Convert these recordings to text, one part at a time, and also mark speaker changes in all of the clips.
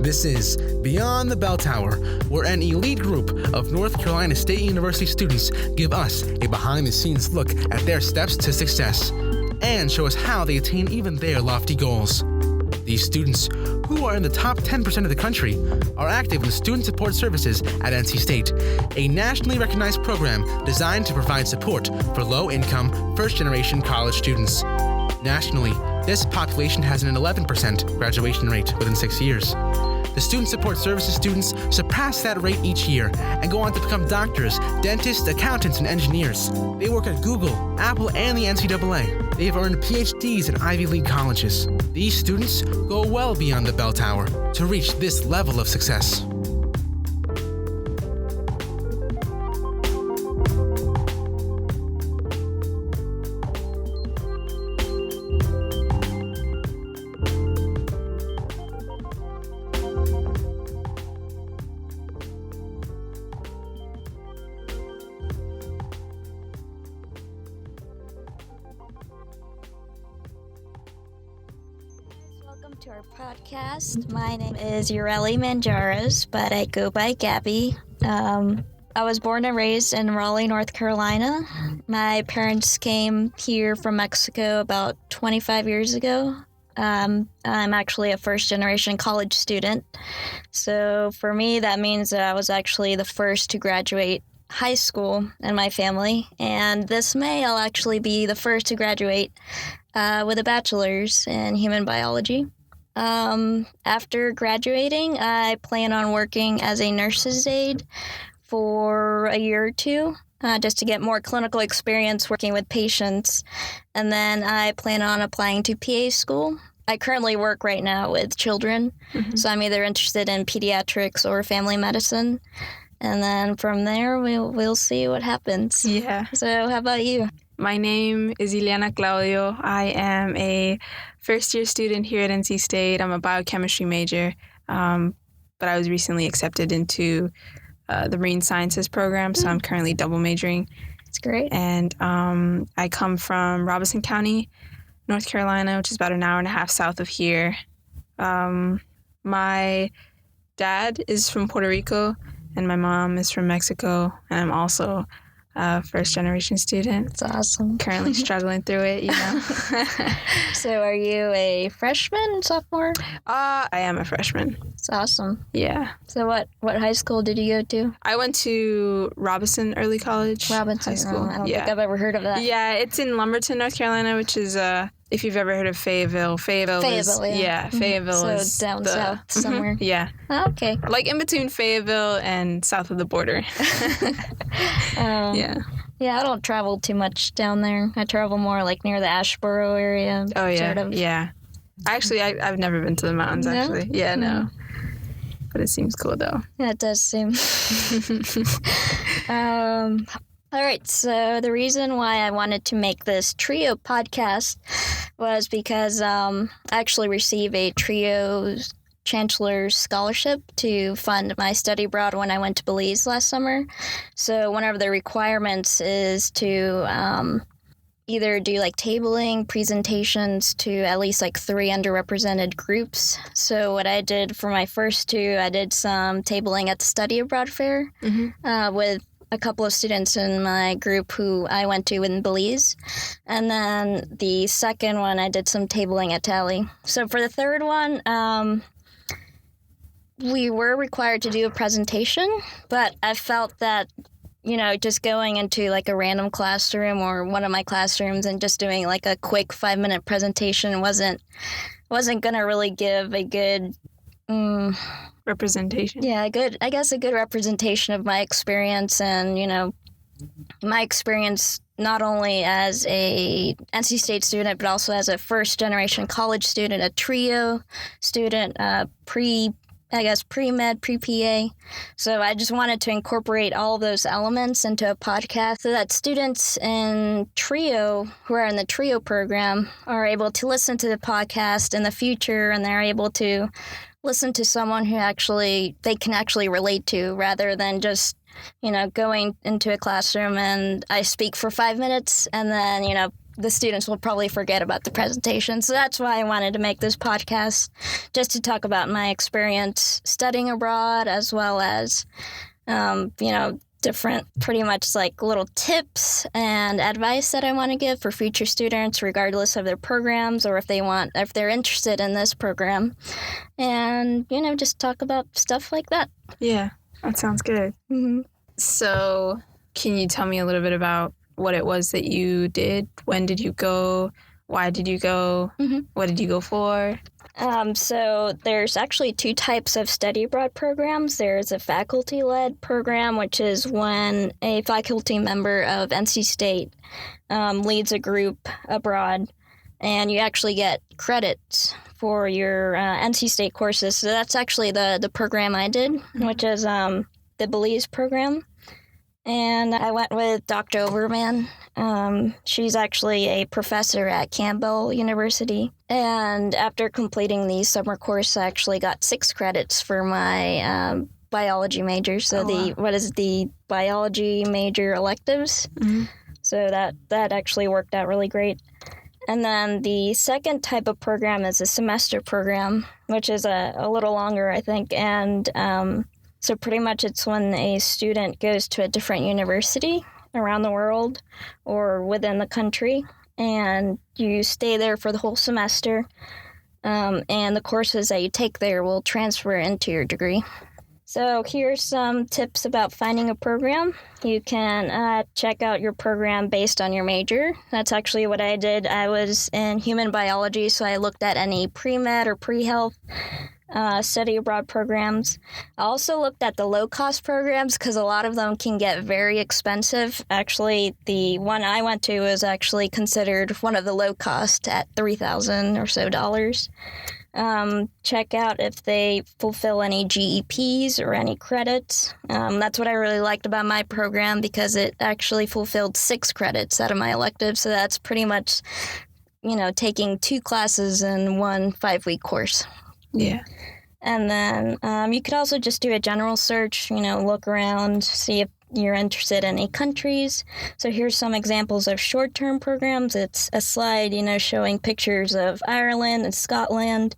Speaker 1: This is Beyond the Bell Tower, where an elite group of North Carolina State University students give us a behind-the-scenes look at their steps to success and show us how they attain even their lofty goals. These students, who are in the top 10% of the country, are active in Student Support Services at NC State, a nationally recognized program designed to provide support for low-income, first-generation college students. Nationally, this population has an 11% graduation rate within 6 years. The Student Support Services students surpass that rate each year and go on to become doctors, dentists, accountants, and engineers. They work at Google, Apple, and the NCAA. They have earned PhDs in Ivy League colleges. These students go well beyond the bell tower to reach this level of success.
Speaker 2: Welcome to our podcast. My name is Ureli Manjares, but I go by Gabby. I was born and raised in Raleigh, North Carolina. My parents came here from Mexico about 25 years ago. I'm actually a first-generation college student. So for me, that means that I was actually the first to graduate high school in my family. And this May, I'll actually be the first to graduate with a bachelor's in human biology. After graduating, I plan on working as a nurse's aide for a year or two, just to get more clinical experience working with patients. And then I plan on applying to PA school. I currently work right now with children, so I'm either interested in pediatrics or family medicine. And then from there, we'll see what happens.
Speaker 3: Yeah.
Speaker 2: So how about you?
Speaker 3: My name is Ileana Claudio. I am a first-year student here at NC State. I'm a biochemistry major, but I was recently accepted into the marine sciences program, so I'm currently double majoring.
Speaker 2: That's great.
Speaker 3: And I come from Robeson County, North Carolina, which is about an hour and a half south of here. My dad is from Puerto Rico, and my mom is from Mexico, and I'm also first-generation student.
Speaker 2: That's awesome.
Speaker 3: Currently struggling through it,
Speaker 2: So are you a freshman, sophomore?
Speaker 3: I am a freshman.
Speaker 2: That's awesome.
Speaker 3: Yeah.
Speaker 2: So what high school did you go to?
Speaker 3: I went to Robeson Early College
Speaker 2: Robinson
Speaker 3: High School.
Speaker 2: I don't think I've ever heard of that.
Speaker 3: Yeah, it's in Lumberton, North Carolina, which is, if you've ever heard of Fayetteville. Fayetteville, Fayetteville is
Speaker 2: down south somewhere.
Speaker 3: Yeah.
Speaker 2: Oh, okay.
Speaker 3: Like in between Fayetteville and south of the border. Yeah.
Speaker 2: Yeah, I don't travel too much down there. I travel more like near the Asheboro area.
Speaker 3: Oh, yeah.
Speaker 2: Sort of.
Speaker 3: Yeah. Actually, I've never been to the mountains, actually. Yeah, no. But it seems cool, though.
Speaker 2: Yeah, it does seem. All right, so the reason why I wanted to make this TRIO podcast was because I actually received a TRIO Chancellor's Scholarship to fund my study abroad when I went to Belize last summer. So one of the requirements is to either do like tabling, presentations to at least like 3 underrepresented groups. So what I did for my first 2, I did some tabling at the study abroad fair with a couple of students in my group who I went to in Belize. And then the second one, I did some tabling at Tally. So for the third one, we were required to do a presentation, but I felt that, just going into like a random classroom or one of my classrooms and just doing like a quick 5-minute presentation wasn't going to really give a good
Speaker 3: representation.
Speaker 2: Yeah, a good representation of my experience and, my experience not only as a NC State student, but also as a first-generation college student, a TRIO student, pre-med, pre-PA. So I just wanted to incorporate all of those elements into a podcast so that students in TRIO who are in the TRIO program are able to listen to the podcast in the future, and they're able to listen to someone who they can actually relate to, rather than just, going into a classroom and I speak for 5 minutes and then, the students will probably forget about the presentation. So that's why I wanted to make this podcast, just to talk about my experience studying abroad, as well as, different pretty much like little tips and advice that I want to give for future students, regardless of their programs or if they're interested in this program. And, just talk about stuff like that.
Speaker 3: Yeah, that sounds good.
Speaker 2: Mm-hmm.
Speaker 3: So can you tell me a little bit about what it was that you did? When did you go? Why did you go?
Speaker 2: Mm-hmm.
Speaker 3: What did you go for?
Speaker 2: So there's actually two types of study abroad programs. There's a faculty-led program, which is when a faculty member of NC State leads a group abroad, and you actually get credits for your NC State courses. So that's actually the program I did, which is the Belize program. And I went with Dr. Overman. She's actually a professor at Campbell University. And after completing the summer course, I actually got 6 credits for my biology major. So the biology major electives.
Speaker 3: Mm-hmm.
Speaker 2: So that actually worked out really great. And then the second type of program is a semester program, which is a little longer, I think. And so pretty much it's when a student goes to a different university around the world or within the country, and you stay there for the whole semester, and the courses that you take there will transfer into your degree. So here's some tips about finding a program. You can check out your program based on your major. That's actually what I did. I was in human biology, so I looked at any pre-med or pre-health study abroad programs. I also looked at the low-cost programs because a lot of them can get very expensive. Actually, the one I went to was actually considered one of the low-cost at $3,000 or so dollars. Check out if they fulfill any GEPs or any credits. That's what I really liked about my program because it actually fulfilled 6 credits out of my elective. So that's pretty much, taking 2 classes in one 5-week course.
Speaker 3: Yeah.
Speaker 2: And then you could also just do a general search, look around, see if you're interested in any countries. So here's some examples of short-term programs. It's a slide, showing pictures of Ireland and Scotland,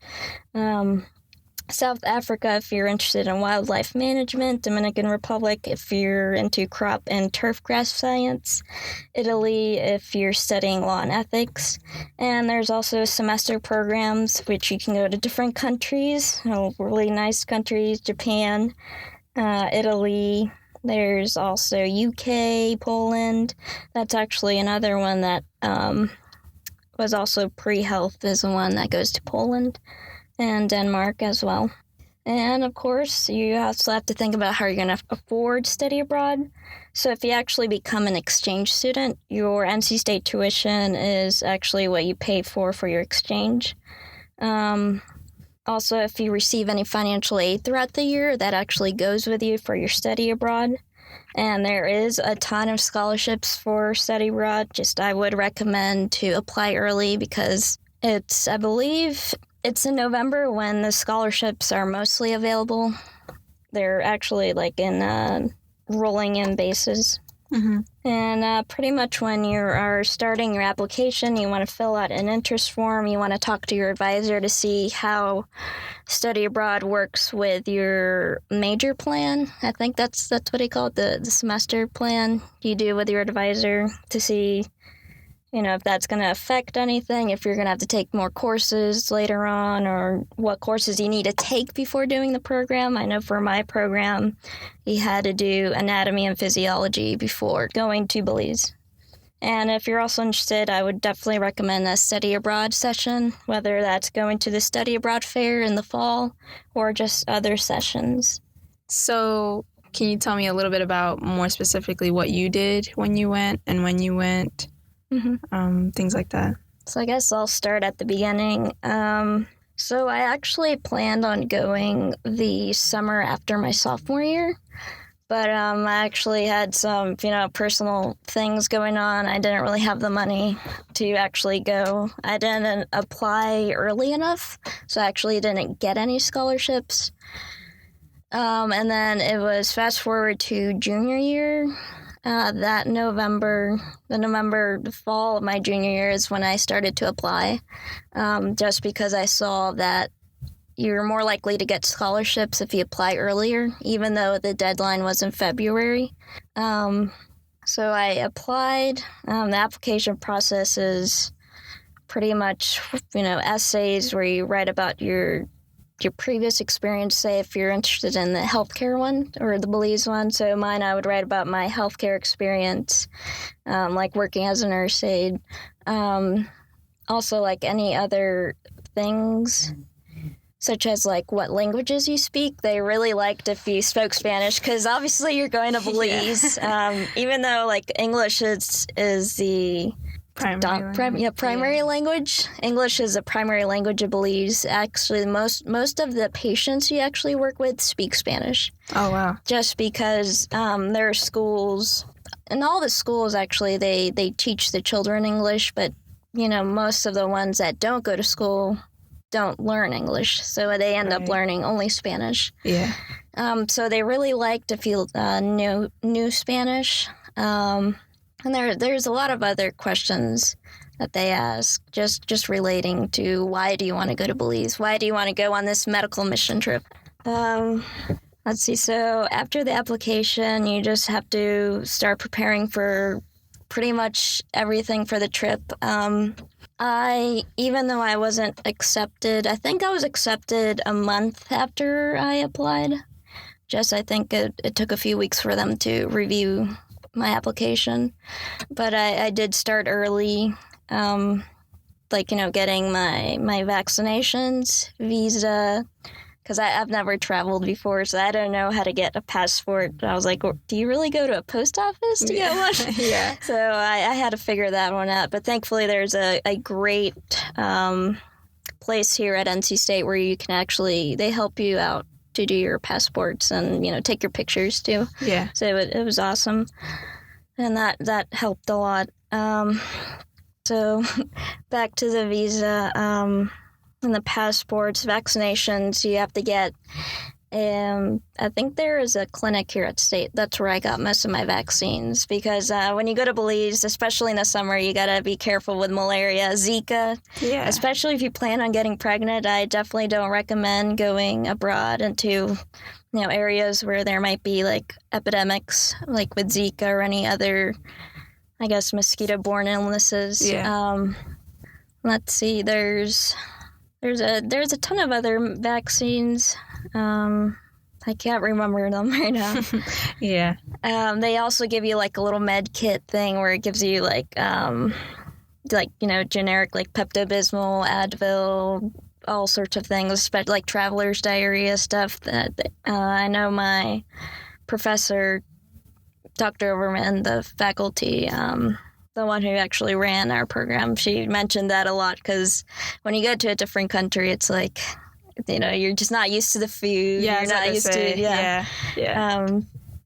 Speaker 2: South Africa if you're interested in wildlife management, Dominican Republic if you're into crop and turf grass science, Italy if you're studying law and ethics, and there's also semester programs which you can go to different countries, really nice countries, Japan, Italy. There's also UK, Poland. That's actually another one that was also pre-health is the one that goes to Poland. And Denmark as well. And of course, you also have to think about how you're going to afford study abroad. So if you actually become an exchange student, your NC State tuition is actually what you pay for your exchange. Also, if you receive any financial aid throughout the year, that actually goes with you for your study abroad. And there is a ton of scholarships for study abroad. I would recommend to apply early because I believe it's in November when the scholarships are mostly available. They're actually like in rolling in basis.
Speaker 3: Mm-hmm.
Speaker 2: And pretty much when you are starting your application, you want to fill out an interest form. You want to talk to your advisor to see how study abroad works with your major plan. I think that's what they call it, the semester plan you do with your advisor to see if that's going to affect anything, if you're going to have to take more courses later on, or what courses you need to take before doing the program. I know for my program, you had to do anatomy and physiology before going to Belize. And if you're also interested, I would definitely recommend a study abroad session, whether that's going to the study abroad fair in the fall or just other sessions.
Speaker 3: So can you tell me a little bit about more specifically what you did when you went and when you went?
Speaker 2: Mm-hmm.
Speaker 3: Things like that.
Speaker 2: So I guess I'll start at the beginning. So I actually planned on going the summer after my sophomore year, but I actually had some, personal things going on. I didn't really have the money to actually go. I didn't apply early enough, so I actually didn't get any scholarships. And then it was fast forward to junior year. The fall of my junior year is when I started to apply, just because I saw that you're more likely to get scholarships if you apply earlier, even though the deadline was in February. So I applied. The application process is pretty much, essays where you write about your previous experience, say if you're interested in the healthcare one or the Belize one. So mine, I would write about my healthcare experience, like working as a nurse aide. Also, like any other things, such as like what languages you speak. They really liked if you spoke Spanish, because obviously you're going to Belize. Even though like English is the primary language. English is a primary language of Belize. Actually, most of the patients you actually work with speak Spanish.
Speaker 3: Oh, wow.
Speaker 2: Just because there are schools, and all the schools actually, they teach the children English, but, most of the ones that don't go to school don't learn English, so they end up learning only Spanish.
Speaker 3: Yeah.
Speaker 2: So they really liked if you knew Spanish. And there's a lot of other questions that they ask, just relating to why do you want to go to Belize? Why do you want to go on this medical mission trip? Let's see. So after the application, you just have to start preparing for pretty much everything for the trip. Even though I wasn't accepted, I think I was accepted a month after I applied. I think it took a few weeks for them to review my application, but I did start early, getting my vaccinations, visa, because I've never traveled before, so I don't know how to get a passport. I was like, do you really go to a post office to get one?
Speaker 3: Yeah.
Speaker 2: So I had to figure that one out, but thankfully there's a great place here at NC State where you can they help you out to do your passports and, take your pictures too.
Speaker 3: Yeah.
Speaker 2: So it was awesome. And that helped a lot. So back to the visa and the passports, vaccinations, you have to get, I think there is a clinic here at State. That's where I got most of my vaccines, because when you go to Belize, especially in the summer, you got to be careful with malaria, Zika.
Speaker 3: Yeah.
Speaker 2: Especially if you plan on getting pregnant. I definitely don't recommend going abroad into areas where there might be like epidemics, like with Zika or any other, I guess, mosquito-borne illnesses.
Speaker 3: Yeah.
Speaker 2: Let's see. There's a ton of other vaccines. I can't remember them right now.
Speaker 3: Yeah.
Speaker 2: They also give you like a little med kit thing where it gives you like generic like Pepto-Bismol, Advil, all sorts of things, like traveler's diarrhea stuff that I know my professor, Dr. Overman, the faculty, the one who actually ran our program, she mentioned that a lot, because when you go to a different country, it's like, you're just not used to the food.
Speaker 3: Yeah,
Speaker 2: you're not used to,
Speaker 3: Yeah.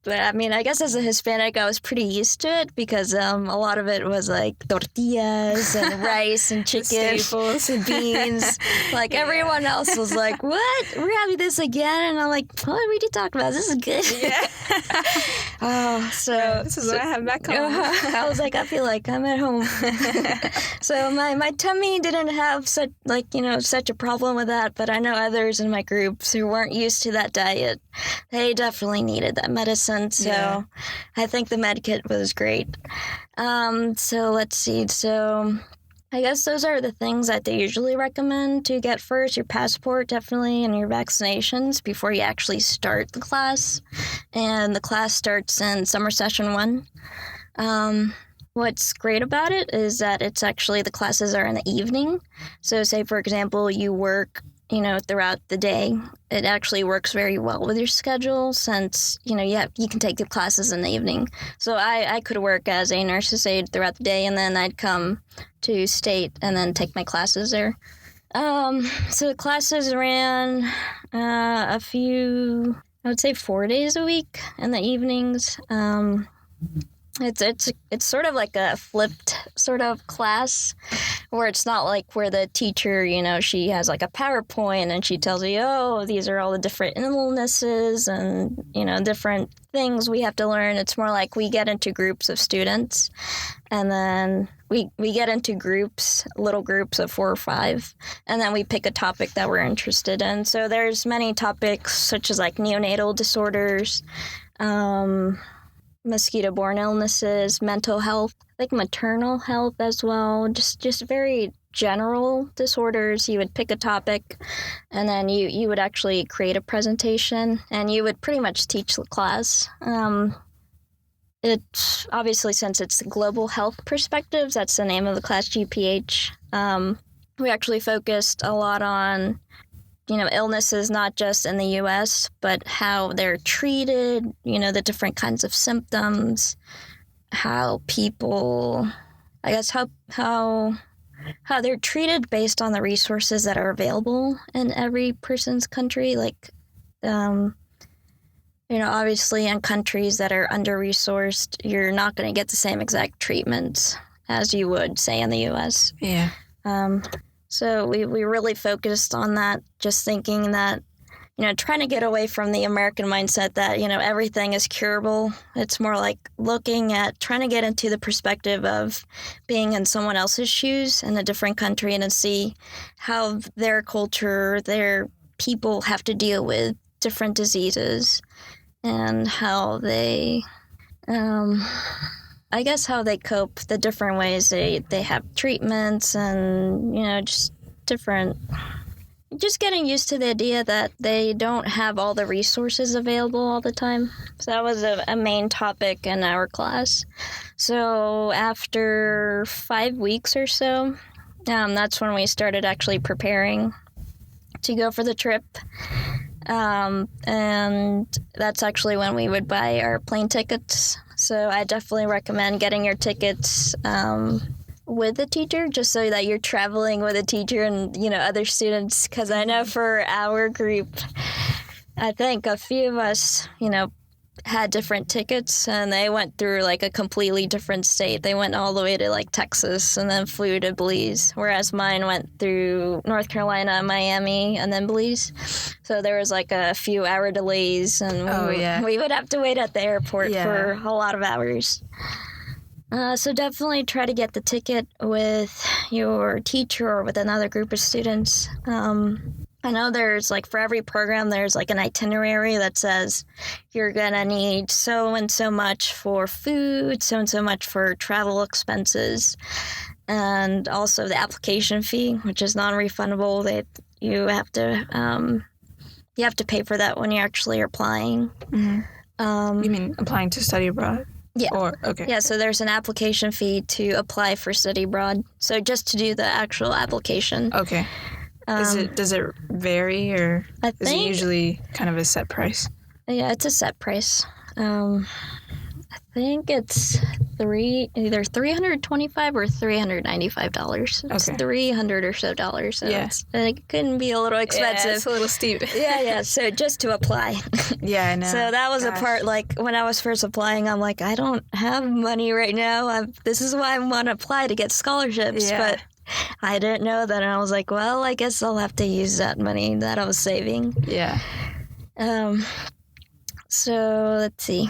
Speaker 2: But I mean, I guess as a Hispanic, I was pretty used to it, because a lot of it was like tortillas and rice and chicken and beans. Like everyone else was like, "What? We're having this again?" And I'm like, "Oh, we did talk about this. This is good."
Speaker 3: Yeah.
Speaker 2: So
Speaker 3: this is what I have back home.
Speaker 2: I was like, I feel like I'm at home. So my tummy didn't have such a problem with that, but I know others in my groups who weren't used to that diet. They definitely needed that medicine. So I think the med kit was great. So let's see. So I guess those are the things that they usually recommend to get first: your passport, definitely, and your vaccinations before you actually start the class. And the class starts in summer session 1. What's great about it is that it's actually, the classes are in the evening. So say, for example, you work throughout the day. It actually works very well with your schedule, since, you can take the classes in the evening. So I could work as a nurse's aide throughout the day, and then I'd come to State and then take my classes there. So the classes ran a few, I would say 4 days a week in the evenings. It's sort of like a flipped sort of class where it's not like where the teacher, she has like a PowerPoint and she tells you, oh, these are all the different illnesses and, different things we have to learn. It's more like we get into groups of students and then we get into little groups of 4 or 5, and then we pick a topic that we're interested in. So there's many topics such as like neonatal disorders, mosquito-borne illnesses, mental health, like maternal health as well, just very general disorders. You would pick a topic, and then you would actually create a presentation, and you would pretty much teach the class. It's obviously, since it's global health perspectives, that's the name of the class, GPH. We actually focused a lot on illnesses not just in the U.S., but how they're treated, the different kinds of symptoms, how people, I guess, how they're treated based on the resources that are available in every person's country. Like, obviously in countries that are under-resourced, you're not going to get the same exact treatments as you would, say, in the U.S.
Speaker 3: Yeah.
Speaker 2: So we really focused on that, just thinking that, trying to get away from the American mindset that, everything is curable. It's more like looking at trying to get into the perspective of being in someone else's shoes in a different country and to see how their culture, their people have to deal with different diseases and how they, I guess how they cope, the different ways they have treatments and, just getting used to the idea that they don't have all the resources available all the time. So that was a main topic in our class. So after 5 weeks or so, that's when we started actually preparing to go for the trip. And that's actually when we would buy our plane tickets. So I definitely recommend getting your tickets with a teacher, just so that you're traveling with a teacher and, other students. Because I know for our group, I think a few of us, had different tickets, and they went through like a completely different state. They went all the way to like Texas and then flew to Belize, whereas mine went through North Carolina, Miami, and then Belize. So there was like a few hour delays, and we would have to wait at the airport for a lot of hours. So definitely try to get the ticket with your teacher or with another group of students. I know there's like for every program, there's like an itinerary that says you're going to need so and so much for food, so and so much for travel expenses, and also the application fee, which is non-refundable. You have to pay for that when you actually are applying.
Speaker 3: Mm-hmm. You mean applying to study abroad?
Speaker 2: Yeah.
Speaker 3: Okay.
Speaker 2: Yeah, so there's an application fee to apply for study abroad. So just to do the actual application.
Speaker 3: Okay. Does it vary, or is it usually kind of a set price?
Speaker 2: Yeah, it's a set price. I think it's either $325 or $395. It's $300 or so dollars. So it couldn't be a little expensive.
Speaker 3: Yeah, it's a little steep.
Speaker 2: Yeah. So just to apply.
Speaker 3: Yeah, I know.
Speaker 2: So that was a part, like, when I was first applying, I'm like, I don't have money right now. This is why I want to apply to get scholarships.
Speaker 3: Yeah.
Speaker 2: But I didn't know that, and I was like, well, I guess I'll have to use that money that I was saving.
Speaker 3: Yeah.
Speaker 2: So let's see.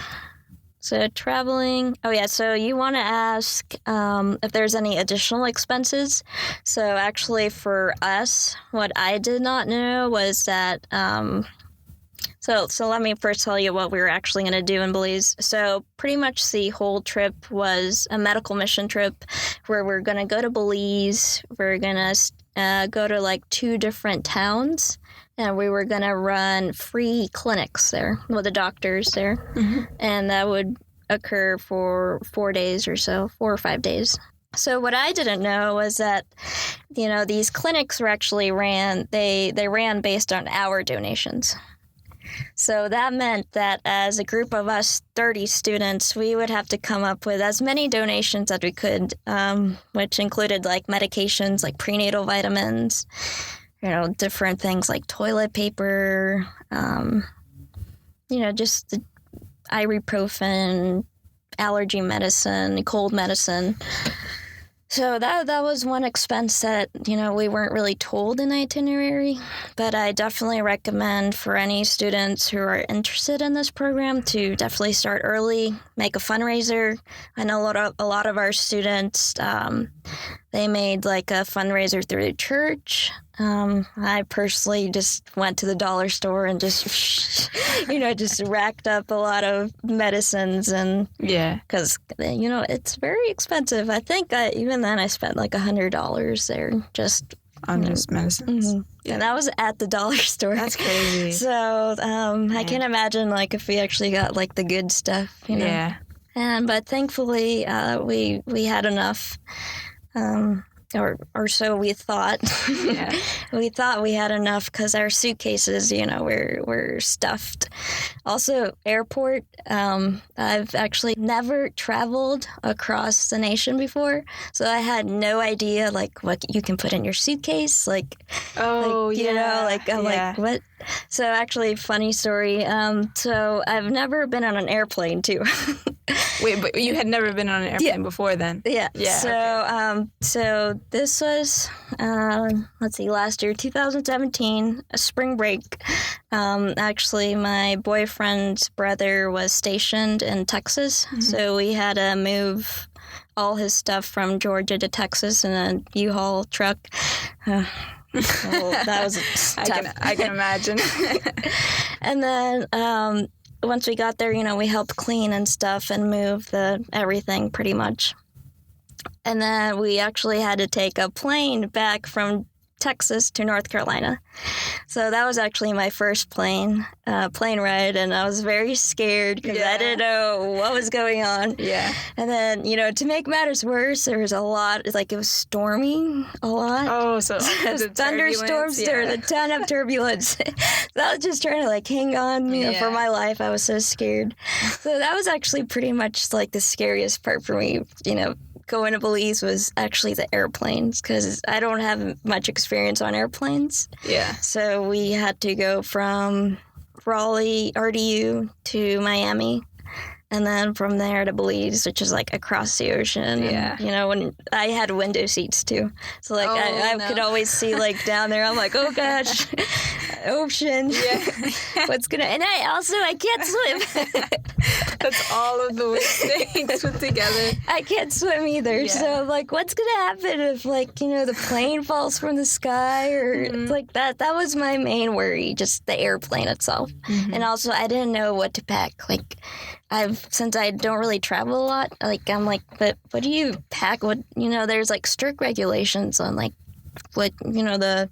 Speaker 2: So traveling. Oh yeah. So you want to ask if there's any additional expenses. So actually, for us, what I did not know was that. So let me first tell you what we were actually going to do in Belize. So pretty much the whole trip was a medical mission trip where we're going to go to Belize. We're going to go to like 2 different towns, and we were going to run free clinics there with the doctors there. Mm-hmm. And that would occur for 4 days or so, 4 or 5 days. So what I didn't know was that, these clinics were actually ran based on our donations. So that meant that as a group of us 30 students, we would have to come up with as many donations as we could, which included like medications, like prenatal vitamins, different things like toilet paper, just the ibuprofen, allergy medicine, cold medicine. So that was one expense that, we weren't really told in the itinerary, but I definitely recommend for any students who are interested in this program to definitely start early, make a fundraiser. I know a lot of our students, they made like a fundraiser through the church. I personally just went to the dollar store and just, just racked up a lot of medicines and because, it's very expensive. I think even then I spent like $100 there just
Speaker 3: on just medicines.
Speaker 2: Mm-hmm. Yeah. And that was at the dollar store.
Speaker 3: That's crazy.
Speaker 2: So I can't imagine like if we actually got like the good stuff,
Speaker 3: Yeah.
Speaker 2: But thankfully we had enough. Or so we thought.
Speaker 3: Yeah.
Speaker 2: We thought we had enough because our suitcases, were stuffed. Also, airport. I've actually never traveled across the nation before, so I had no idea like what you can put in your suitcase. Like, like what? So actually, funny story. So I've never been on an airplane too.
Speaker 3: Wait, but you had never been on an airplane before then?
Speaker 2: Yeah.
Speaker 3: Yeah.
Speaker 2: So,
Speaker 3: okay.
Speaker 2: So this was, last year, 2017, a spring break. Actually, my boyfriend's brother was stationed in Texas, so we had to move all his stuff from Georgia to Texas in a U-Haul truck. Well, that was tough.
Speaker 3: I can imagine.
Speaker 2: And then once we got there, we helped clean and stuff and move everything pretty much. And then we actually had to take a plane back from Texas to North Carolina. So that was actually my first plane ride, and I was very scared because I didn't know what was going on.
Speaker 3: Yeah.
Speaker 2: And then, to make matters worse, there was a lot, it was storming a lot.
Speaker 3: Oh, so the
Speaker 2: thunderstorms, there was a ton of turbulence. So I was just trying to hang on, for my life. I was so scared. So that was actually pretty much the scariest part for me, going to Belize was actually the airplanes because I don't have much experience on airplanes.
Speaker 3: Yeah.
Speaker 2: So we had to go from Raleigh, RDU to Miami. And then from there to Belize, which is across the ocean.
Speaker 3: Yeah.
Speaker 2: And, when I had window seats too. So I could always see down there. I'm like, oh gosh, ocean. Yeah. What's gonna, and I can't swim.
Speaker 3: That's all of the weird things put together.
Speaker 2: I can't swim either.
Speaker 3: Yeah.
Speaker 2: So I'm like, what's gonna happen if the plane falls from the sky or that? That was my main worry, just the airplane itself. Mm-hmm. And also I didn't know what to pack. Since I don't really travel a lot, I'm but what do you pack? What, there's strict regulations on what, the...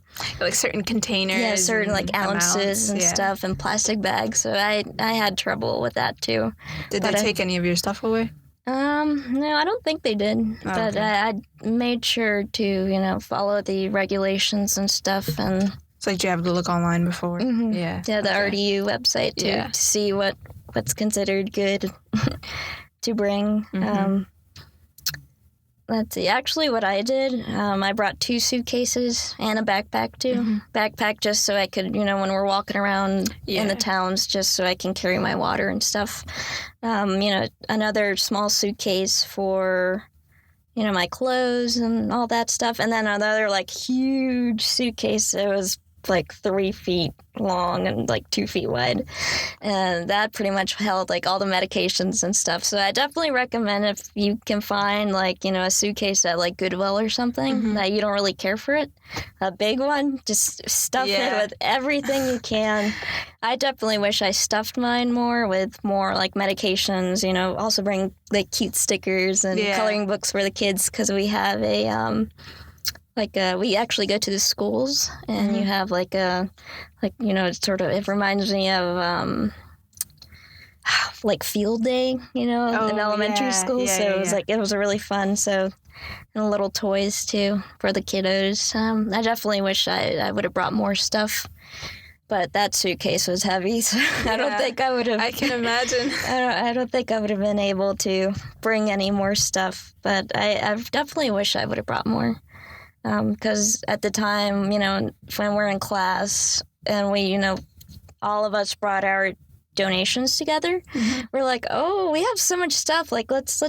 Speaker 3: certain containers.
Speaker 2: Yeah, certain ounces and stuff and plastic bags. So I had trouble with that too.
Speaker 3: Did they take any of your stuff away?
Speaker 2: No, I don't think they did.
Speaker 3: Oh,
Speaker 2: but
Speaker 3: okay.
Speaker 2: I made sure to, follow the regulations and stuff. And
Speaker 3: it's you have to look online before.
Speaker 2: Mm-hmm.
Speaker 3: Yeah.
Speaker 2: Yeah, the RDU website to see what's considered good to bring.
Speaker 3: Mm-hmm.
Speaker 2: Let's see. Actually, what I did, I brought 2 suitcases and a backpack too. Mm-hmm. Backpack just so I could, when we're walking around in the towns, just so I can carry my water and stuff. Another small suitcase for, my clothes and all that stuff. And then another huge suitcase that was 3 feet long and 2 feet wide, and that pretty much held all the medications and stuff. So I definitely recommend if you can find a suitcase at Goodwill or something that you don't really care for it, a big one, just stuff it with everything you can. I definitely wish I stuffed mine more with more medications, also bring cute stickers and coloring books for the kids because we have a we actually go to the schools and you have it reminds me of field day, in elementary school.
Speaker 3: Yeah,
Speaker 2: so it was it was really fun. So, and little toys too for the kiddos. I definitely wish I would have brought more stuff. But that suitcase was heavy, so I don't think I would have.
Speaker 3: I can imagine.
Speaker 2: I don't think I would have been able to bring any more stuff. But I definitely wish I would have brought more. Because at the time, when we're in class and we, all of us brought our donations together. We're like, oh, we have so much stuff. Like, let's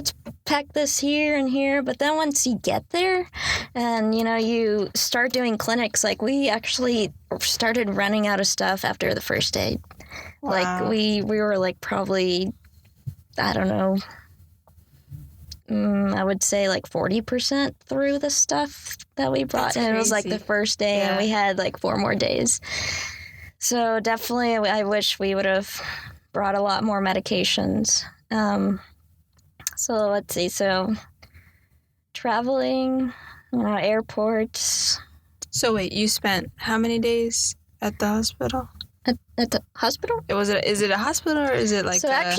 Speaker 2: pack this here and here. But then once you get there and, you start doing clinics, like we actually started running out of stuff after the first day.
Speaker 3: Wow.
Speaker 2: Like we were like probably, I don't know, I would say like 40% through the stuff that we brought. And it was like the first day and we had like 4 more days. So definitely I wish we would have brought a lot more medications. So let's see. So traveling, airports.
Speaker 3: So wait, you spent how many days at the hospital?
Speaker 2: At the hospital?
Speaker 3: Is it a hospital or is it like
Speaker 2: how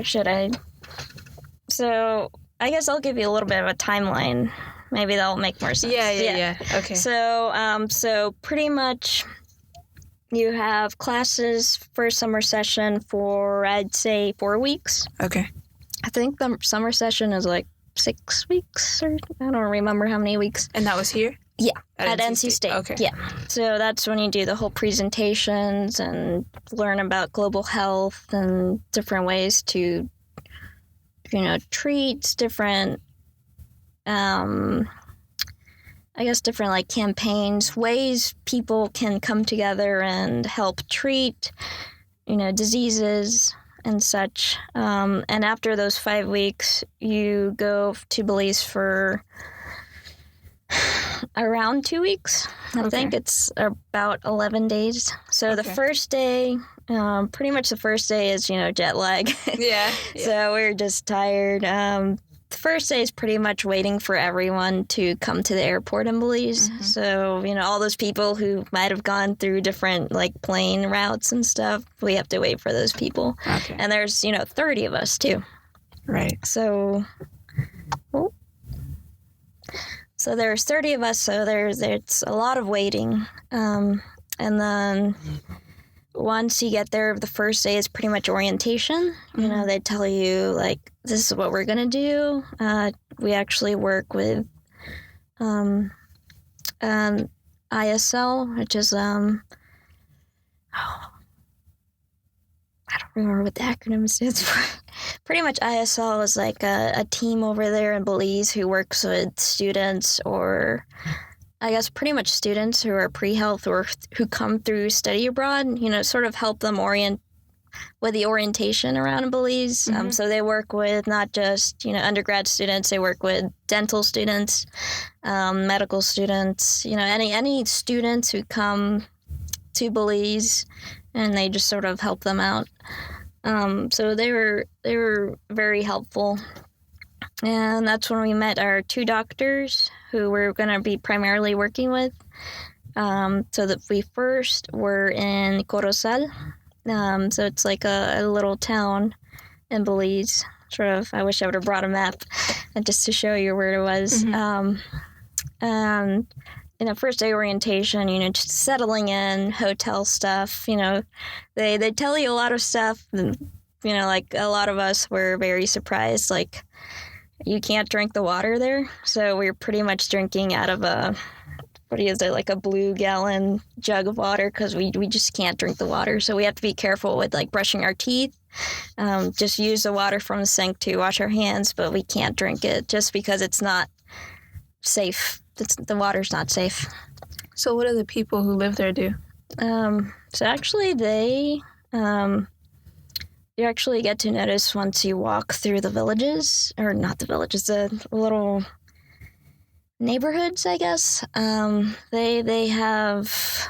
Speaker 2: should I? So I guess I'll give you a little bit of a timeline. Maybe that'll make more sense.
Speaker 3: Yeah. Okay.
Speaker 2: So pretty much you have classes for summer session for, I'd say, 4 weeks.
Speaker 3: Okay.
Speaker 2: I think the summer session is like 6 weeks, or I don't remember how many weeks.
Speaker 3: And that was here?
Speaker 2: Yeah, at NC State.
Speaker 3: Okay.
Speaker 2: Yeah. So that's when you do the whole presentations and learn about global health and different ways to, treat different, different like campaigns, ways people can come together and help treat, diseases and such. And after those 5 weeks, you go to Belize for around 2 weeks. I think it's about 11 days. So the first day, pretty much the first day is, jet lag.
Speaker 3: Yeah.
Speaker 2: So we're just tired. The first day is pretty much waiting for everyone to come to the airport in Belize. So, all those people who might have gone through different, like, plane routes and stuff, we have to wait for those people.
Speaker 3: Okay.
Speaker 2: And there's, 30 of us, too.
Speaker 3: Right.
Speaker 2: So there's 30 of us, so there's a lot of waiting. And then once you get there, the first day is pretty much orientation. They tell you, like, this is what we're going to do. We actually work with ISL, which is, I don't remember what the acronym stands for. Pretty much ISL is like a team over there in Belize who works with students, or I guess pretty much students who are pre-health or who come through study abroad, sort of help them orient with the orientation around in Belize. So they work with not just, undergrad students, they work with dental students, medical students, any students who come to Belize, and they just sort of help them out. So they were very helpful. And that's when we met our 2 doctors who we're going to be primarily working with. So that we first were in Corozal. So it's like a little town in Belize. Sort of, I wish I would have brought a map and just to show you where it was. And first day orientation, just settling in, hotel stuff, they tell you a lot of stuff. And, like a lot of us were very surprised, like you can't drink the water there. So we're pretty much drinking out of like a blue gallon jug of water, because we just can't drink the water. So we have to be careful with like brushing our teeth. Just use the water from the sink to wash our hands, but we can't drink it just because it's not safe. The water's not safe.
Speaker 3: So what do the people who live there do?
Speaker 2: So actually you actually get to notice once you walk through the villages, or not the villages, the little neighborhoods, I guess. They have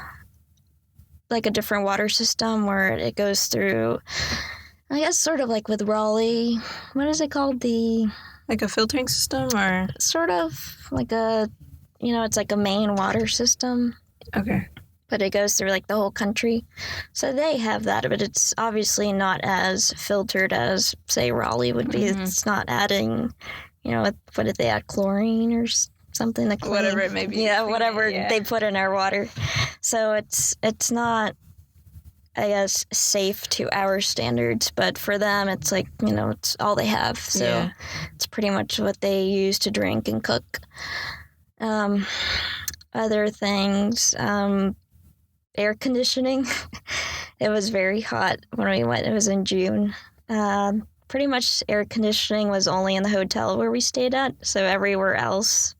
Speaker 2: like a different water system where it goes through, I guess, sort of like with Raleigh. What is it called?
Speaker 3: Like a filtering system, or?
Speaker 2: Sort of like it's like a main water system.
Speaker 3: Okay.
Speaker 2: But it goes through like the whole country. So they have that, but it's obviously not as filtered as, say, Raleigh would be. It's not adding, what did they add, chlorine or something? To clean?
Speaker 3: Whatever it may be.
Speaker 2: Yeah, whatever they put in our water. So it's not, I guess, safe to our standards, but for them, it's like, it's all they have. So it's pretty much what they use to drink and cook. other things. Air conditioning. It was very hot when we went. It was in June. Pretty much air conditioning was only in the hotel where we stayed at. So everywhere else,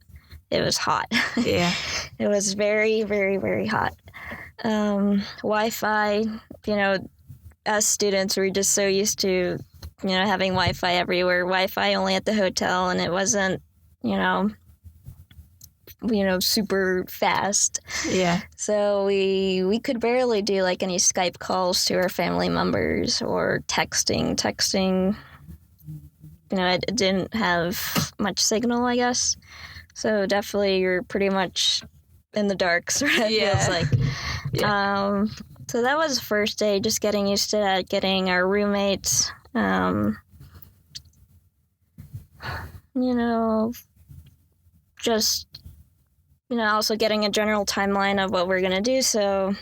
Speaker 2: it was hot.
Speaker 3: Yeah.
Speaker 2: It was very, very, very hot. Wi-Fi, us students were just so used to, having Wi-Fi everywhere. Wi-Fi only at the hotel, and it wasn't, super fast.
Speaker 3: Yeah.
Speaker 2: So we could barely do like any Skype calls to our family members or texting. It didn't have much signal, I guess. So definitely you're pretty much in the dark, sort of feels like. Yeah. So that was the first day, just getting used to that, getting our roommates, just, also getting a general timeline of what we're going to do. So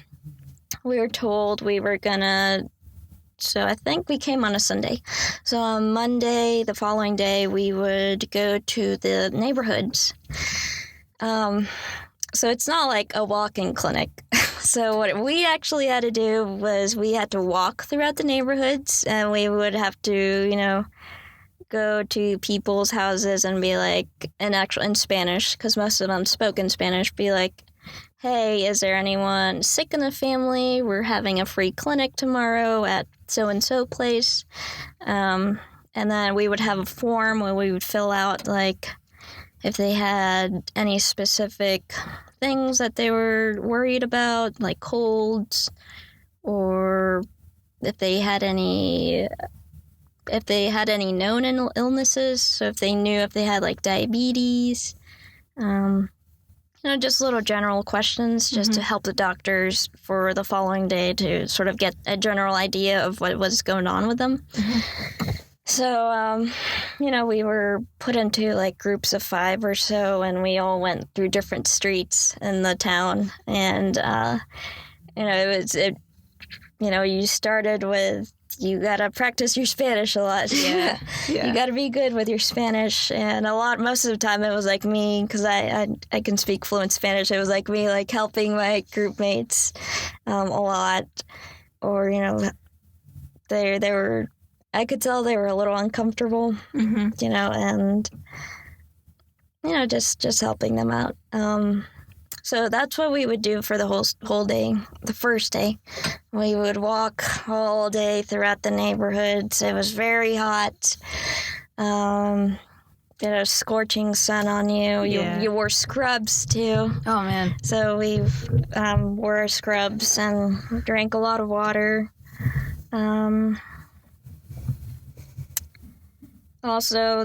Speaker 2: we were told we were going to, so I think we came on a Sunday. So on Monday, the following day, we would go to the neighborhoods. So it's not like a walk-in clinic. So what we actually had to do was we had to walk throughout the neighborhoods, and we would have to, go to people's houses and be like, in Spanish, because most of them spoke in Spanish, be like, hey, is there anyone sick in the family? We're having a free clinic tomorrow at so-and-so place. And then we would have a form where we would fill out, like, if they had any specific things that they were worried about, like colds, or if they had any known illnesses. So if they knew if they had like diabetes, just little general questions just to help the doctors for the following day to sort of get a general idea of what was going on with them. So, we were put into like groups of 5 or so, and we all went through different streets in the town. And, you started with, you gotta practice your Spanish a lot.
Speaker 3: Yeah.
Speaker 2: You gotta be good with your Spanish. And most of the time it was like me, because I can speak fluent Spanish. It was like me, like helping my group mates a lot. Or, they were, I could tell they were a little uncomfortable, and, just helping them out. So that's what we would do for the whole day. The first day, we would walk all day throughout the neighborhoods. It was very hot. Scorching sun on you. You wore scrubs too.
Speaker 3: Oh man.
Speaker 2: So we wore scrubs and drank a lot of water. Also,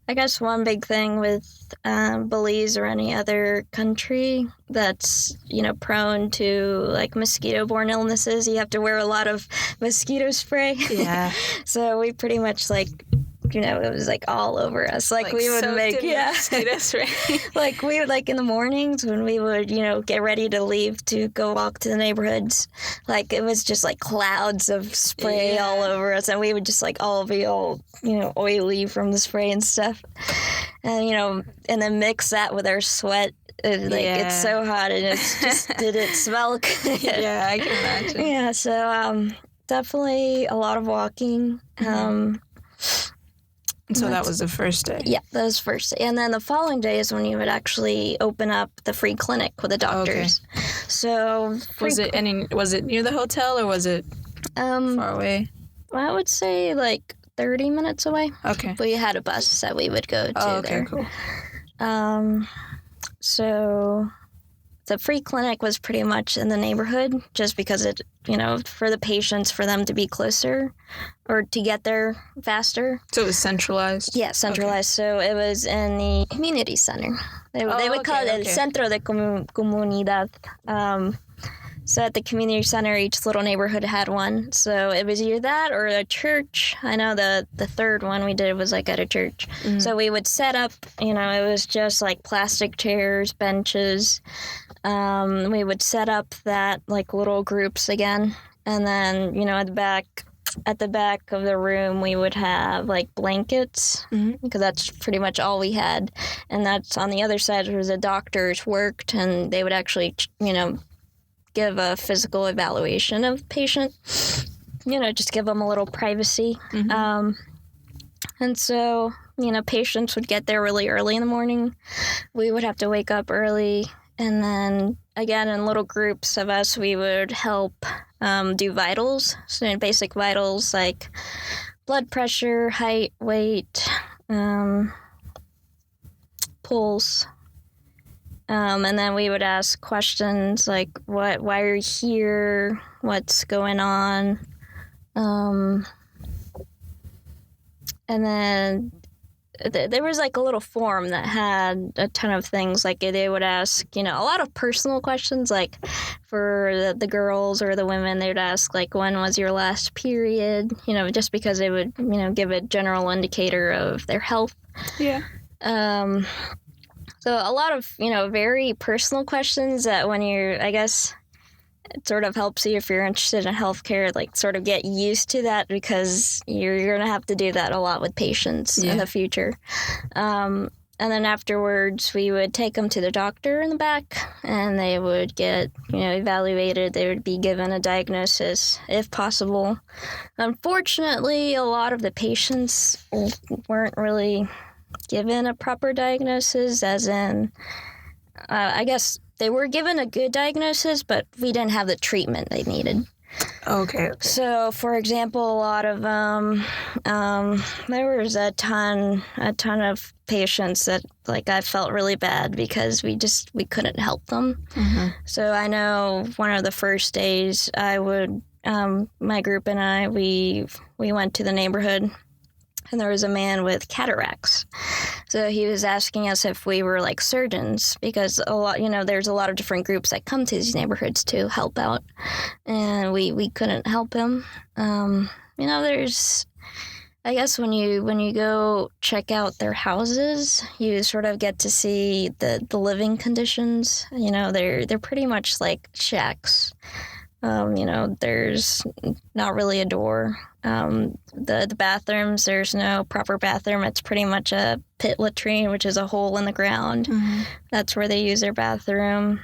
Speaker 2: I guess one big thing with Belize or any other country that's, prone to like mosquito-borne illnesses, you have to wear a lot of mosquito spray.
Speaker 3: Yeah.
Speaker 2: So we pretty much it was like all over us. Like we would make,
Speaker 3: mosquito spray.
Speaker 2: Like we would, like in the mornings when we would, get ready to leave to go walk to the neighborhoods, like it was just like clouds of spray all over us, and we would just like all be all, oily from the spray and stuff. And, and then mix that with our sweat. It's so hot, and it's just didn't smell good.
Speaker 3: Yeah, I can imagine.
Speaker 2: Yeah, so definitely a lot of walking.
Speaker 3: So that was the first day?
Speaker 2: Yeah, that was first day. And then the following day is when you would actually open up the free clinic with the doctors. Okay. So
Speaker 3: was it near the hotel, or was it far away?
Speaker 2: I would say like 30 minutes away.
Speaker 3: Okay.
Speaker 2: We had a bus that we would go to there.
Speaker 3: Cool.
Speaker 2: So the free clinic was pretty much in the neighborhood, just because it, for the patients, for them to be closer or to get there faster.
Speaker 3: So it was centralized?
Speaker 2: Yeah, centralized. Okay. So it was in the community center. They would call it El Centro de Comunidad. So at the community center, each little neighborhood had one. So it was either that or a church. I know the third one we did was like at a church. Mm-hmm. So we would set up, it was just like plastic chairs, benches. We would set up that like little groups again. And then, at the back, at the back of the room, we would have like blankets, because that's pretty much all we had. And that's on the other side where the doctors worked, and they would actually, give a physical evaluation of patient, just give them a little privacy. And so, patients would get there really early in the morning. We would have to wake up early. And then, again, in little groups of us, we would help do vitals. So basic vitals like blood pressure, height, weight, pulse. And then we would ask questions like, why are you here? What's going on? And then there was like a little form that had a ton of things. Like they would ask, a lot of personal questions. Like for the girls or the women, they would ask like, when was your last period? Just because it would, give a general indicator of their health.
Speaker 3: Yeah.
Speaker 2: So a lot of, very personal questions that when you're, I guess, it sort of helps you if you're interested in healthcare, like sort of get used to that, because you're going to have to do that a lot with patients in the future. And then afterwards, we would take them to the doctor in the back, and they would get, evaluated. They would be given a diagnosis if possible. Unfortunately, a lot of the patients weren't really given a proper diagnosis, as in, I guess they were given a good diagnosis, but we didn't have the treatment they needed.
Speaker 3: Okay.
Speaker 2: So, for example, a lot of there was a ton of patients that like I felt really bad because we couldn't help them. So I know one of the first days I would my group and I we went to the neighborhood. And there was a man with cataracts. So he was asking us if we were like surgeons, because a lot, there's a lot of different groups that come to these neighborhoods to help out. And we couldn't help him. There's, I guess when you go check out their houses, you sort of get to see the living conditions. They're pretty much like shacks. There's not really a door. The bathrooms, there's no proper bathroom. It's pretty much a pit latrine, which is a hole in the ground. That's where they use their bathroom.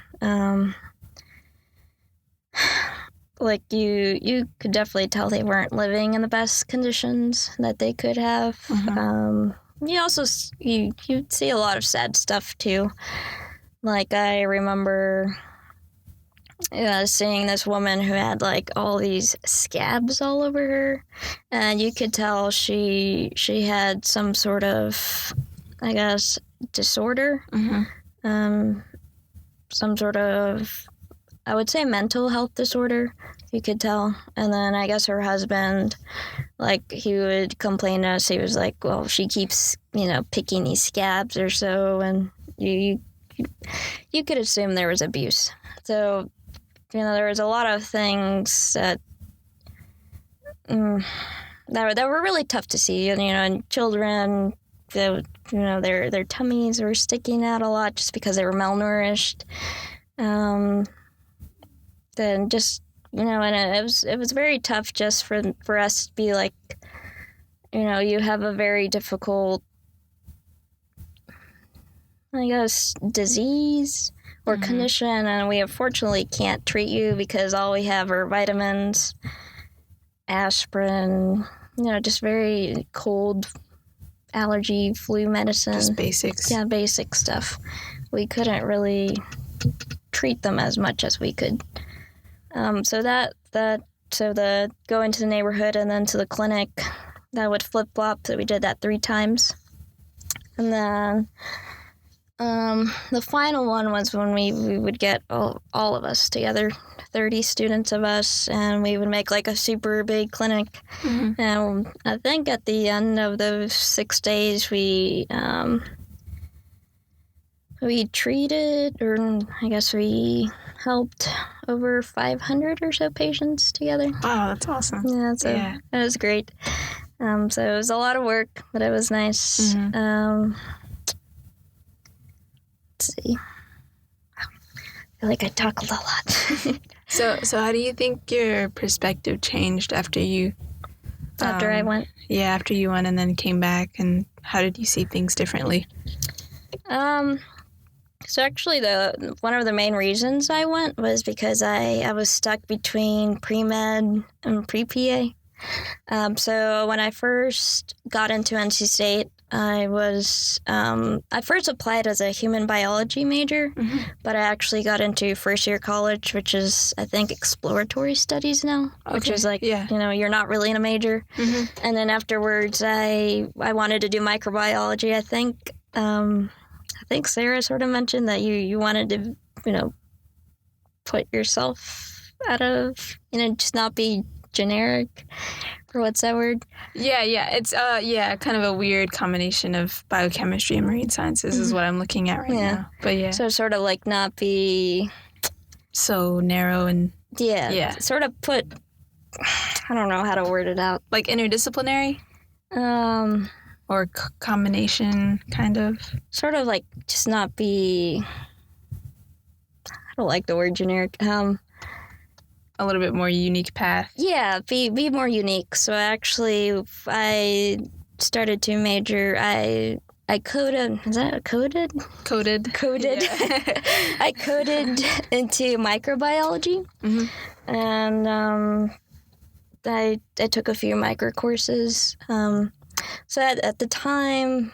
Speaker 2: Like you could definitely tell they weren't living in the best conditions that they could have. You also you'd see a lot of sad stuff too. Like I remember seeing this woman who had like all these scabs all over her, and you could tell she had some sort of, I guess, disorder, some sort of, I would say, mental health disorder. You could tell. And then I guess her husband, like, he would complain to us. He was like, well, she keeps picking these scabs or so, and you could assume there was abuse. So there was a lot of things that were really tough to see. And children, their tummies were sticking out a lot just because they were malnourished. Then just and it was very tough just for us to be like, you have a very difficult, I guess, disease or condition, and we unfortunately can't treat you because all we have are vitamins, aspirin, just very cold allergy, flu medicine.
Speaker 3: Just basics.
Speaker 2: Yeah, basic stuff. We couldn't really treat them as much as we could. So the going to the neighborhood and then to the clinic, that would flip-flop. So we did that 3 times. And then the final one was when we would get all of us together, 30 students of us, and we would make like a super big clinic. And I think at the end of those 6 days, we treated, or I guess we helped over 500 or so patients together.
Speaker 3: Wow, that's awesome.
Speaker 2: Yeah, so it was great. So it was a lot of work, but it was nice. Let's see. I feel like I talk a lot.
Speaker 3: So how do you think your perspective changed after you
Speaker 2: after I went.
Speaker 3: Yeah, after you went and then came back, and how did you see things differently?
Speaker 2: So actually, one of the main reasons I went was because I was stuck between pre-med and pre-PA. So when I first got into NC State, I first applied as a human biology major, but I actually got into first year college, which is, I think, exploratory studies now, which is like, you're not really in a major. And then afterwards, I wanted to do microbiology. I think Sarah sort of mentioned that you wanted to, put yourself out of, just not be generic. Or what's that word?
Speaker 3: Yeah. It's kind of a weird combination of biochemistry and marine sciences is what I'm looking at right now. But yeah.
Speaker 2: So sort of like not be
Speaker 3: so narrow and
Speaker 2: sort of put, I don't know how to word it out.
Speaker 3: Like interdisciplinary? Or combination, kind of?
Speaker 2: Sort of like just not be, I don't like the word generic.
Speaker 3: A little bit more unique path.
Speaker 2: Yeah, be more unique. So actually, I started to major. I coded. Is that coded?
Speaker 3: Coded.
Speaker 2: Yeah. I coded into microbiology, and I took a few micro courses. So at the time,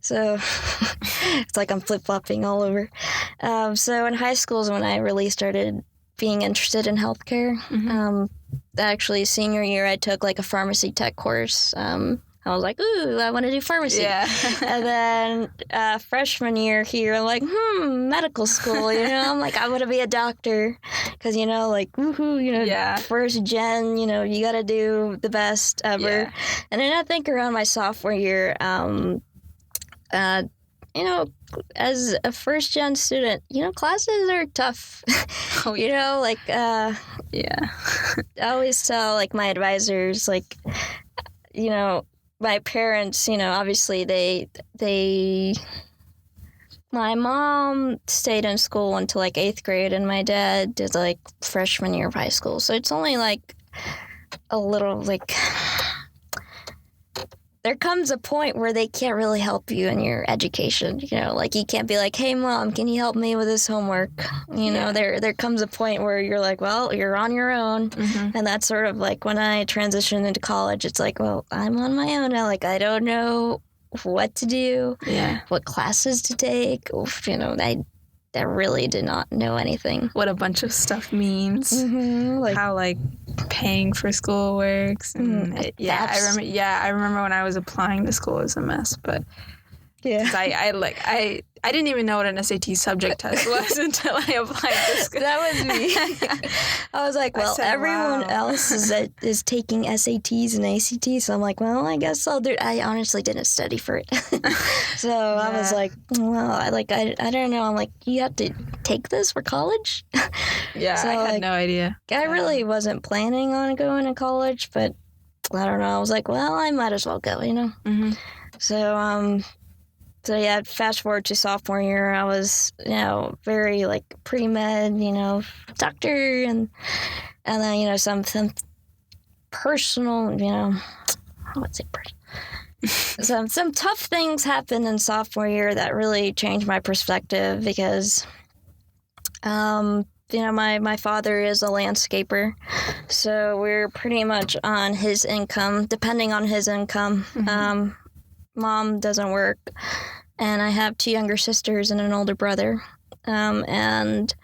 Speaker 2: so it's like I'm flip-flopping all over. So in high school is when I really started being interested in healthcare. Actually, senior year, I took like a pharmacy tech course. I was like, ooh, I want to do pharmacy. Yeah. And then freshman year here, I'm like, medical school, I'm like, I want to be a doctor. Because, like, woohoo, first gen, you got to do the best ever. Yeah. And then I think around my sophomore year, as a first gen student, classes are tough. I always tell like my advisors, like, my parents, obviously my mom stayed in school until like 8th grade and my dad did like freshman year of high school. So it's only like a little like, there comes a point where they can't really help you in your education, like you can't be like, hey mom, can you help me with this homework? There comes a point where you're like, well, you're on your own. And that's sort of like when I transitioned into college, it's like, well, I'm on my own now. Like, I don't know what to do, what classes to take. I really did not know anything.
Speaker 3: What a bunch of stuff means. Like, how like paying for school works. And I remember when I was applying to school, it was a mess. But I didn't even know what an SAT subject test was until I applied to school.
Speaker 2: That was me. I was like, well, everyone else is taking SATs and ACTs, so I'm like, well, I guess I'll do it. I honestly didn't study for it. So I was like, well, I don't know. I'm like, you have to take this for college?
Speaker 3: Yeah, so, I had no idea.
Speaker 2: I really wasn't planning on going to college, but I don't know. I was like, well, I might as well go, So yeah, fast forward to sophomore year, I was, very like pre-med, doctor, and then, some personal, I would say personal. Some tough things happened in sophomore year that really changed my perspective because, my father is a landscaper, so we're pretty much on his income, depending on his income. Mom doesn't work, and I have 2 younger sisters and an older brother. And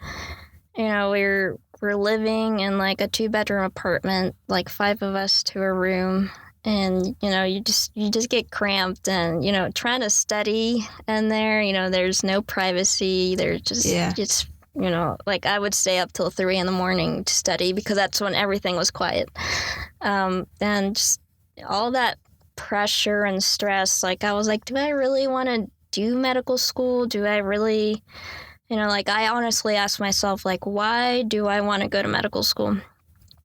Speaker 2: we're living in like a 2-bedroom apartment, like 5 of us to a room, and you just get cramped, and trying to study in there, there's no privacy. There's just like I would stay up till 3 a.m. to study because that's when everything was quiet. And just all that pressure and stress, like I was like, do I really want to do medical school? Do I really, I honestly asked myself, like, why do I want to go to medical school?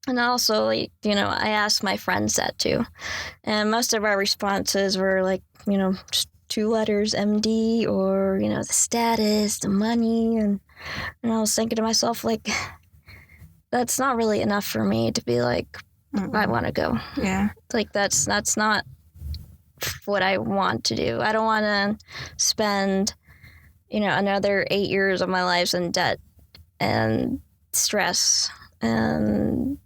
Speaker 2: And also, I asked my friends that too, and most of our responses were like, just 2 letters, MD, or the status, the money, and I was thinking to myself, like, that's not really enough for me to be like, I want to go.
Speaker 3: Yeah.
Speaker 2: Like that's not what I want to do. I don't want to spend, another 8 years of my life in debt and stress and,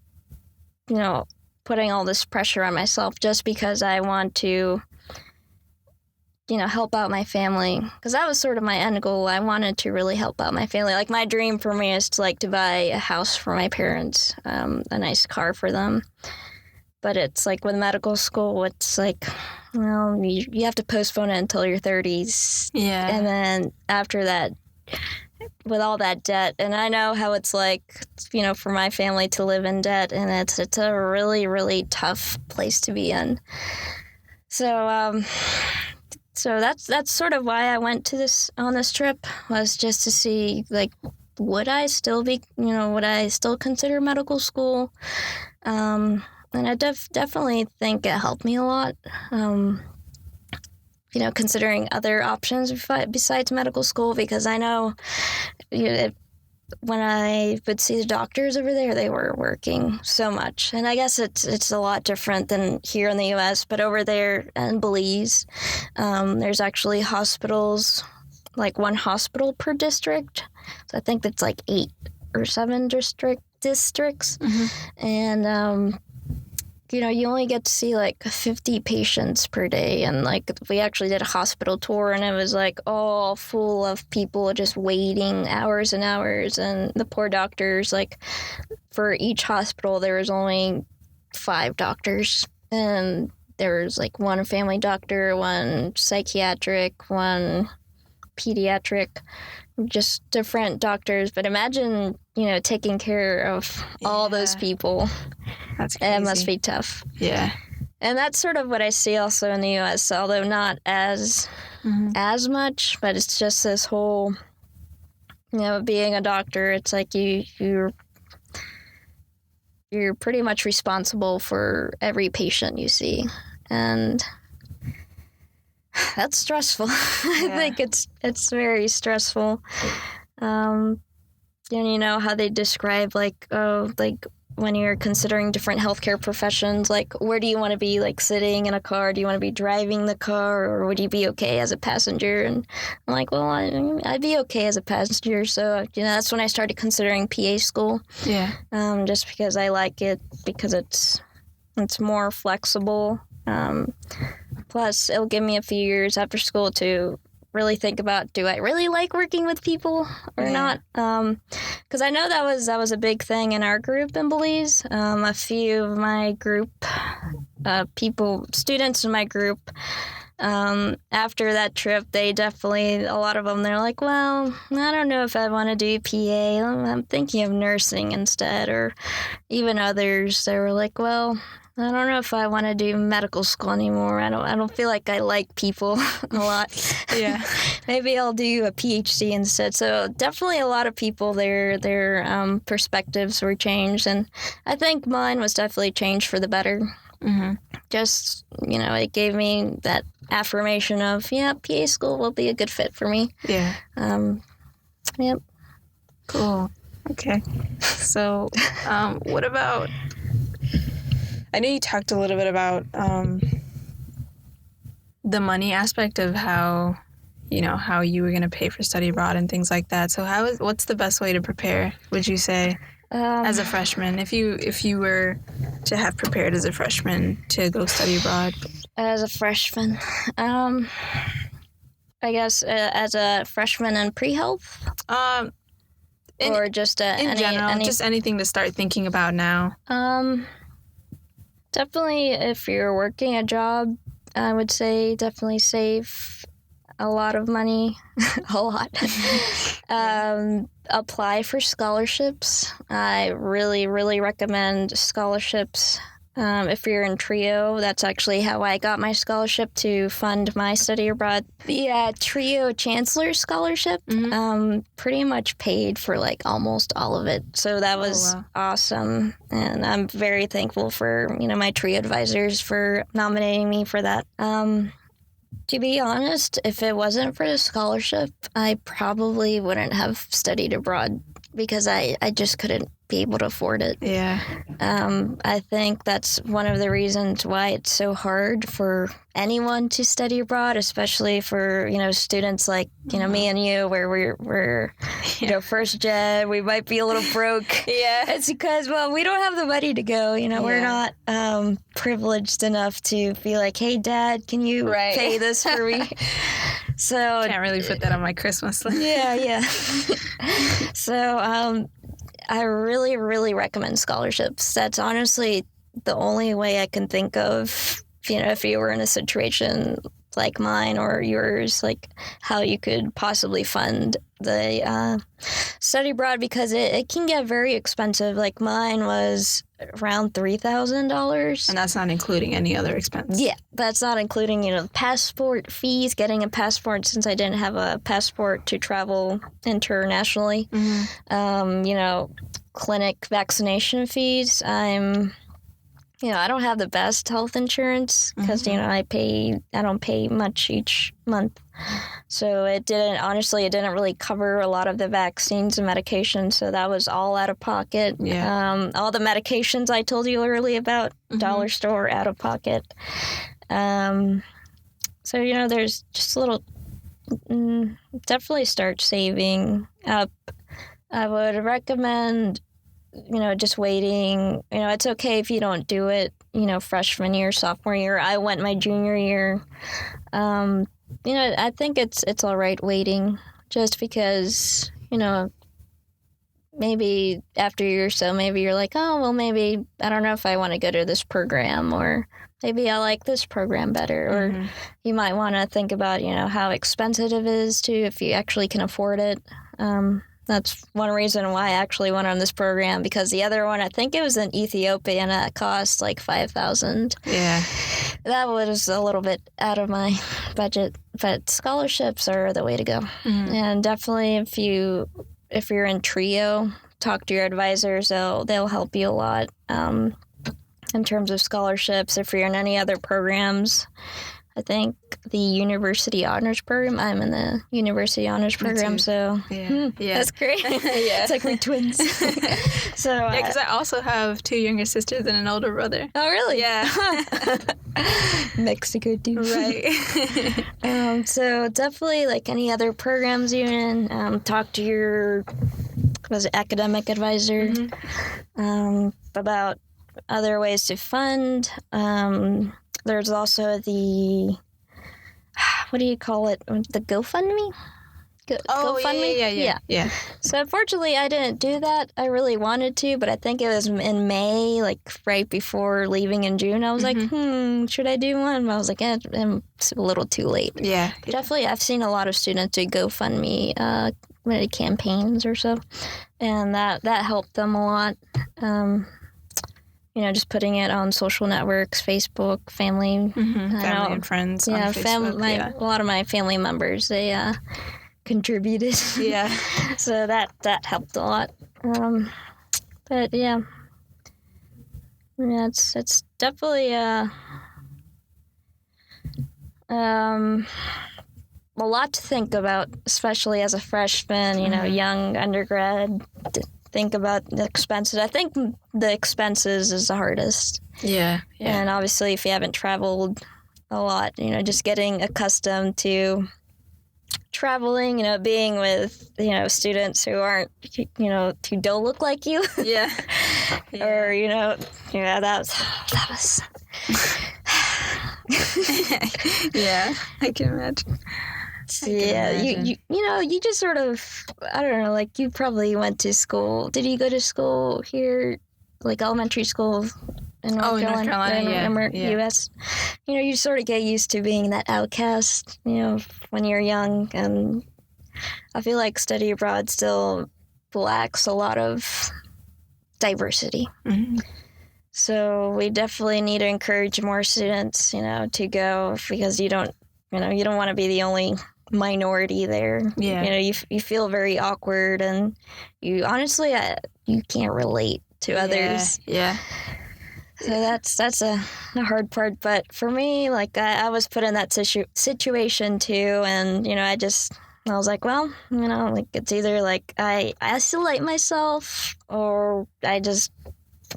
Speaker 2: putting all this pressure on myself just because I want to, help out my family. Because that was sort of my end goal. I wanted to really help out my family. Like, my dream for me is to buy a house for my parents, a nice car for them. But it's like with medical school, it's like, you have to postpone it until your 30s.
Speaker 3: Yeah.
Speaker 2: And then after that, with all that debt, and I know how it's like, for my family to live in debt, and it's a really, really tough place to be in. So, so that's sort of why I went on this trip, was just to see, like, would I still consider medical school? And I definitely think it helped me a lot. Considering other options besides medical school, because I know when I would see the doctors over there, they were working so much. And I guess it's a lot different than here in the U.S., but over there in Belize, there's actually hospitals, like one hospital per district. So I think that's like 8 or 7 districts. Mm-hmm. And you only get to see like 50 patients per day. And like we actually did a hospital tour, and it was like all full of people just waiting hours and hours. And the poor doctors, like for each hospital, there was only 5 doctors. And there was like one family doctor, one psychiatric, one pediatric, just different doctors. But imagine, taking care of all those people.
Speaker 3: That's crazy.
Speaker 2: It must be tough.
Speaker 3: Yeah.
Speaker 2: And that's sort of what I see also in the U.S., although not as much, but it's just this whole, being a doctor, it's like you're pretty much responsible for every patient you see. And that's stressful. I think it's very stressful. And how they describe when you're considering different healthcare professions, like where do you want to be, like sitting in a car? Do you want to be driving the car, or would you be okay as a passenger? And I'm like, well, I'd be okay as a passenger. So, that's when I started considering PA school.
Speaker 3: Yeah.
Speaker 2: Just because I like it, because it's more flexible. Plus, it'll give me a few years after school to really think about, do I really like working with people or not? Because I know that was a big thing in our group in Belize. A few of my group students in my group, after that trip, they definitely, a lot of them, they're like, well, I don't know if I want to do PA. I'm thinking of nursing instead. Or even others, they were like, well, I don't know if I want to do medical school anymore. I don't feel like I like people a lot.
Speaker 3: Yeah.
Speaker 2: Maybe I'll do a PhD instead. So definitely a lot of people, their perspectives were changed. And I think mine was definitely changed for the better. Mm-hmm. Just, it gave me that affirmation of, PA school will be a good fit for me.
Speaker 3: Yeah.
Speaker 2: Yep.
Speaker 3: Cool. Okay. So, what about... I know you talked a little bit about the money aspect of how you were going to pay for study abroad and things like that. So what's the best way to prepare, would you say, as a freshman, if you were to have prepared as a freshman to go study abroad?
Speaker 2: As a freshman, I guess as a freshman in pre-health? Or just
Speaker 3: in general, just anything to start thinking about now.
Speaker 2: Definitely, if you're working a job, I would say definitely save a lot of money, a lot. Apply for scholarships. I really, really recommend scholarships. If you're in TRIO, that's actually how I got my scholarship to fund my study abroad. The TRIO Chancellor Scholarship pretty much paid for like almost all of it. So that was awesome. And I'm very thankful for, my TRIO advisors for nominating me for that. To be honest, if it wasn't for the scholarship, I probably wouldn't have studied abroad, because I just couldn't be able to afford it.
Speaker 3: Yeah.
Speaker 2: I think that's one of the reasons why it's so hard for anyone to study abroad, especially for, students like, me and you, where we're first gen, we might be a little broke.
Speaker 3: Yeah.
Speaker 2: It's because, we don't have the money to go. We're not privileged enough to be like, hey, Dad, can you pay this for me? So
Speaker 3: can't really put that on my Christmas list.
Speaker 2: Yeah. So I really, really recommend scholarships. That's honestly the only way I can think of, if you were in a situation like mine or yours, like how you could possibly fund the study abroad, because it can get very expensive. Like mine was around $3,000.
Speaker 3: And that's not including any other expense.
Speaker 2: Yeah, that's not including, passport fees, getting a passport since I didn't have a passport to travel internationally. Clinic vaccination fees. I don't have the best health insurance because, I don't pay much each month. So it didn't really cover a lot of the vaccines and medications. So that was all out of pocket.
Speaker 3: Yeah.
Speaker 2: All the medications I told you earlier about, dollar store, out of pocket. So, there's just a little, definitely start saving up. I would recommend, just waiting. It's okay if you don't do it, freshman year, sophomore year. I went my junior year. I think it's all right waiting, just because, maybe after a year or so, maybe you're like, oh, well, maybe I don't know if I want to go to this program, or maybe I like this program better. Or you might want to think about, how expensive it is too, if you actually can afford it. That's one reason why I actually went on this program, because the other one, I think it was in Ethiopia, and it cost like $5,000.
Speaker 3: Yeah.
Speaker 2: That was a little bit out of my budget, but scholarships are the way to go. And definitely if you're in TRIO, talk to your advisors. They'll help you a lot in terms of scholarships. If you're in any other programs, I think the University Honors Program. I'm in the University Honors Program, so that's great. It's like we're twins. So
Speaker 3: because I also have 2 younger sisters and an older brother.
Speaker 2: Oh, really?
Speaker 3: Yeah.
Speaker 2: Mexico, too.
Speaker 3: Right.
Speaker 2: So definitely, like any other programs you're in, talk to your academic advisor about other ways to fund. There's also the, what do you call it? The GoFundMe? GoFundMe?
Speaker 3: Yeah.
Speaker 2: So unfortunately, I didn't do that. I really wanted to, but I think it was in May, like right before leaving in June. I was like, should I do one? I was like, it's a little too late.
Speaker 3: Yeah.
Speaker 2: Definitely, I've seen a lot of students do GoFundMe campaigns or so, and that helped them a lot. Just putting it on social networks, Facebook, family.
Speaker 3: Family and friends on Facebook.
Speaker 2: A lot of my family members, they contributed.
Speaker 3: Yeah.
Speaker 2: So that helped a lot. But yeah, it's definitely a lot to think about, especially as a freshman, young undergrad. Think about the expenses. I think the expenses is the hardest.
Speaker 3: Yeah.
Speaker 2: And obviously, if you haven't traveled a lot, just getting accustomed to traveling, being with, students who aren't, who don't look like you.
Speaker 3: Yeah.
Speaker 2: Or, that was.
Speaker 3: Yeah, I can imagine.
Speaker 2: Yeah, you just sort of, I don't know, like you probably went to school. Did you go to school here, like elementary school in North Carolina, U.S.? You sort of get used to being that outcast, when you're young. And I feel like study abroad still lacks a lot of diversity. So we definitely need to encourage more students, to go, because you don't want to be the only minority there.
Speaker 3: Yeah.
Speaker 2: You feel very awkward, and you honestly you can't relate to others.
Speaker 3: Yeah.
Speaker 2: So that's a hard part. But for me, like I was put in that situation too, and I just I was like, well, like it's either like I isolate myself or I just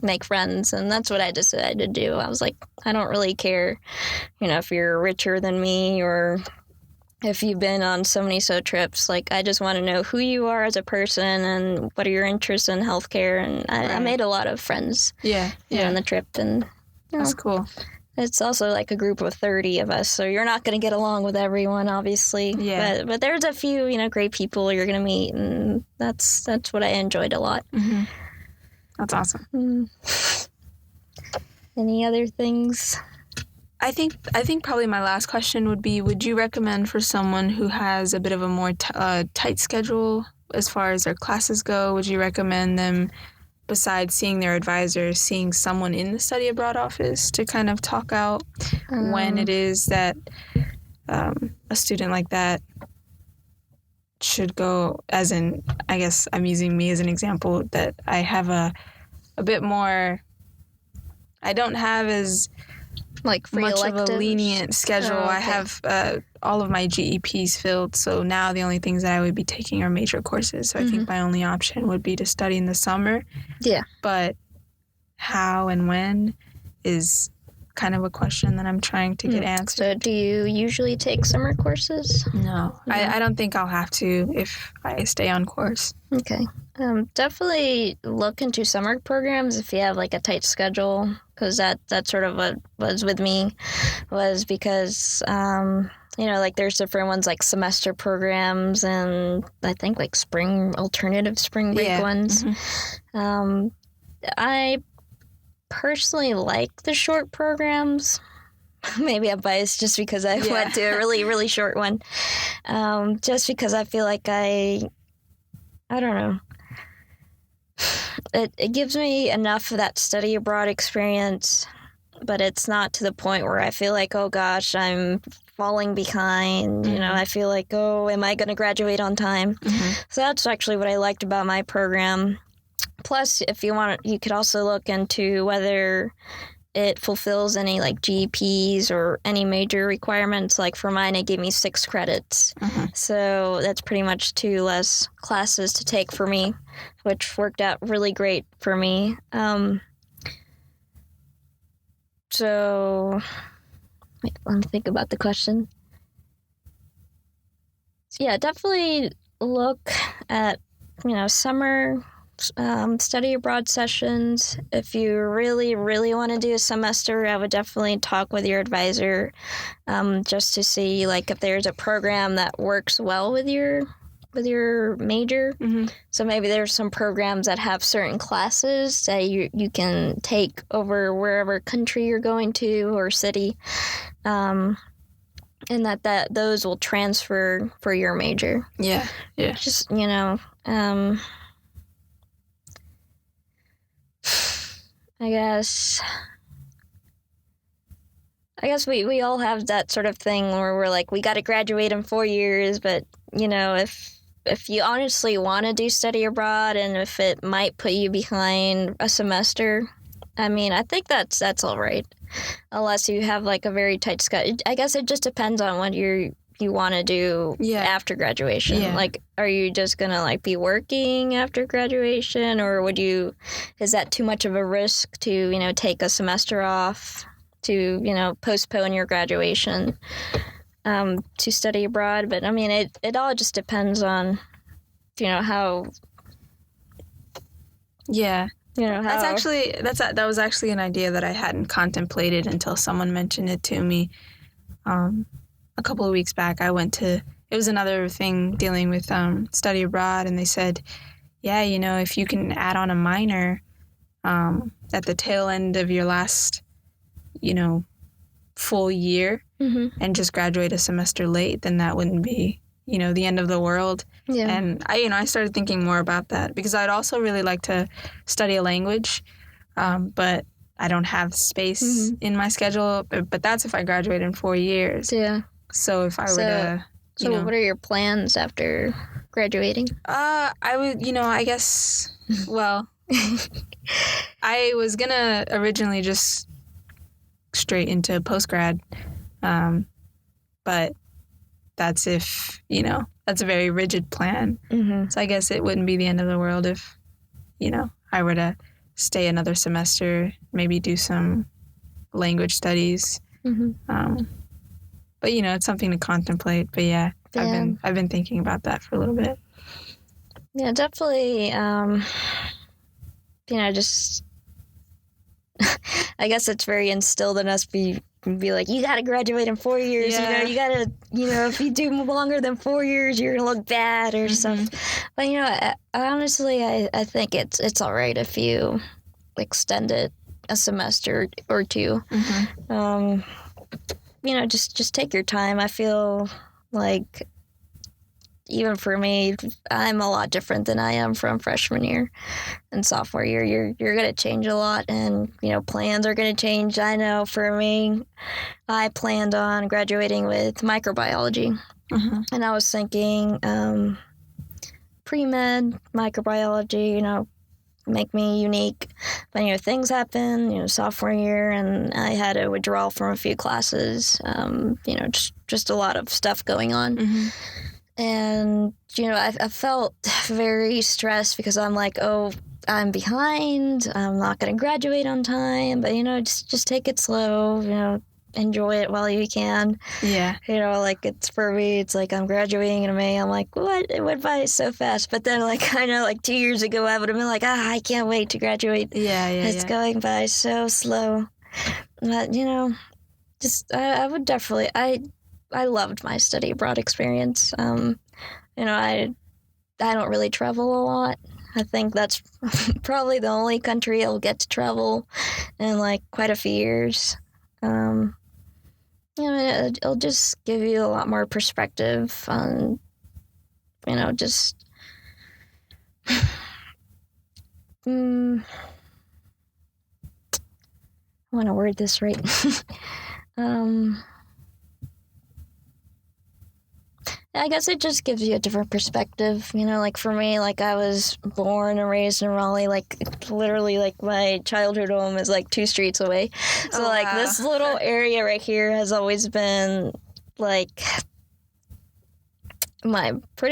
Speaker 2: make friends, and that's what I decided to do. I was like, I don't really care, if you're richer than me or if you've been on so many trips. Like, I just want to know who you are as a person and what are your interests in healthcare. And I made a lot of friends. On the trip, and
Speaker 3: that's cool.
Speaker 2: It's also like a group of 30 of us, so you're not going to get along with everyone, obviously.
Speaker 3: Yeah.
Speaker 2: But there's a few, great people you're going to meet, and that's what I enjoyed a lot.
Speaker 3: Mm-hmm. That's awesome.
Speaker 2: Any other things?
Speaker 3: I think probably my last question would be, would you recommend for someone who has a bit of a more tight schedule as far as their classes go, would you recommend them, besides seeing their advisor, seeing someone in the study abroad office to kind of talk out when it is that a student like that should go, as in, I guess I'm using me as an example, that I have a bit more, I don't have as
Speaker 2: like free
Speaker 3: much
Speaker 2: electives?
Speaker 3: of a lenient schedule.
Speaker 2: Oh, okay.
Speaker 3: I have all of my GEPs filled, so now the only things that I would be taking are major courses. So I think my only option would be to study in the summer.
Speaker 2: Yeah.
Speaker 3: But how and when is kind of a question that I'm trying to get answered.
Speaker 2: So do you usually take summer courses?
Speaker 3: No. I don't think I'll have to if I stay on course.
Speaker 2: Okay. Definitely look into summer programs if you have like a tight schedule, because that's sort of what was with me, was because like there's different ones like semester programs and I think like alternative spring break ones. I personally like the short programs. Maybe I'm biased just because I went to a really, really short one. Just because I feel like I don't know. It gives me enough of that study abroad experience, but it's not to the point where I feel like, oh gosh, I'm falling behind. I feel like, oh, am I going to graduate on time? So that's actually what I liked about my program. Plus, if you want, you could also look into whether it fulfills any like GPs or any major requirements. Like for mine, it gave me 6 credits. So that's pretty much 2 less classes to take for me, which worked out really great for me. So wait, let me think about the question. Yeah, definitely look at, summer study abroad sessions. If you really, really want to do a semester, I would definitely talk with your advisor just to see like if there's a program that works well with your major. So maybe there's some programs that have certain classes that you can take over wherever country you're going to or city, and that those will transfer for your major.
Speaker 3: Yeah.
Speaker 2: Just I guess we all have that sort of thing where we're like, we got to graduate in 4 years, but if you honestly want to do study abroad and if it might put you behind a semester, I mean, I think that's all right, unless you have like a very tight schedule. I guess it just depends on what you want to do after graduation. Like, are you just gonna like be working after graduation, or is that too much of a risk to take a semester off to postpone your graduation to study abroad? But I mean, it all just depends on how
Speaker 3: that was actually an idea that I hadn't contemplated until someone mentioned it to me. A couple of weeks back, it was another thing dealing with study abroad, and they said, if you can add on a minor at the tail end of your last, full year and just graduate a semester late, then that wouldn't be, the end of the world. Yeah. And I started thinking more about that because I'd also really like to study a language, but I don't have space in my schedule. But that's if I graduate in 4 years. Yeah. So if I were to,
Speaker 2: So what are your plans after graduating?
Speaker 3: I would, I guess, well, I was going to originally just straight into post-grad, but that's if a very rigid plan.
Speaker 2: Mm-hmm.
Speaker 3: So I guess it wouldn't be the end of the world if, I were to stay another semester, maybe do some language studies.
Speaker 2: Mm-hmm.
Speaker 3: But it's something to contemplate. But yeah, I've been thinking about that for a little bit.
Speaker 2: Yeah, definitely. Just I guess it's very instilled in us. Be like, you got to graduate in 4 years.
Speaker 3: Yeah.
Speaker 2: You got to, if you do longer than 4 years, you're gonna look bad or something. But honestly, I think it's all right if you extend it a semester or two. Just take your time. I feel like, even for me, I'm a lot different than I am from freshman year and sophomore year. You're going to change a lot, and, plans are going to change. I know for me, I planned on graduating with microbiology. And I was thinking pre-med, microbiology, make me unique. But, things happen, sophomore year, and I had a withdrawal from a few classes, just a lot of stuff going on. And, I felt very stressed because I'm like, oh, I'm behind. I'm not going to graduate on time. But, just take it slow, enjoy it while you can.
Speaker 3: Yeah.
Speaker 2: It's for me, it's like I'm graduating in May. I'm like, what? It went by so fast. But then, I know, 2 years ago, I would have been like, I can't wait to graduate.
Speaker 3: Yeah.
Speaker 2: It's going by so slow. But, I would definitely, I loved my study abroad experience. I don't really travel a lot. I think that's probably the only country I'll get to travel in quite a few years. It'll just give you a lot more perspective on, just I want to word this right. I guess it just gives you a different perspective, for me, I was born and raised in Raleigh, literally, my childhood home is 2 streets away. So,
Speaker 3: wow.
Speaker 2: This little area right here has always been, pretty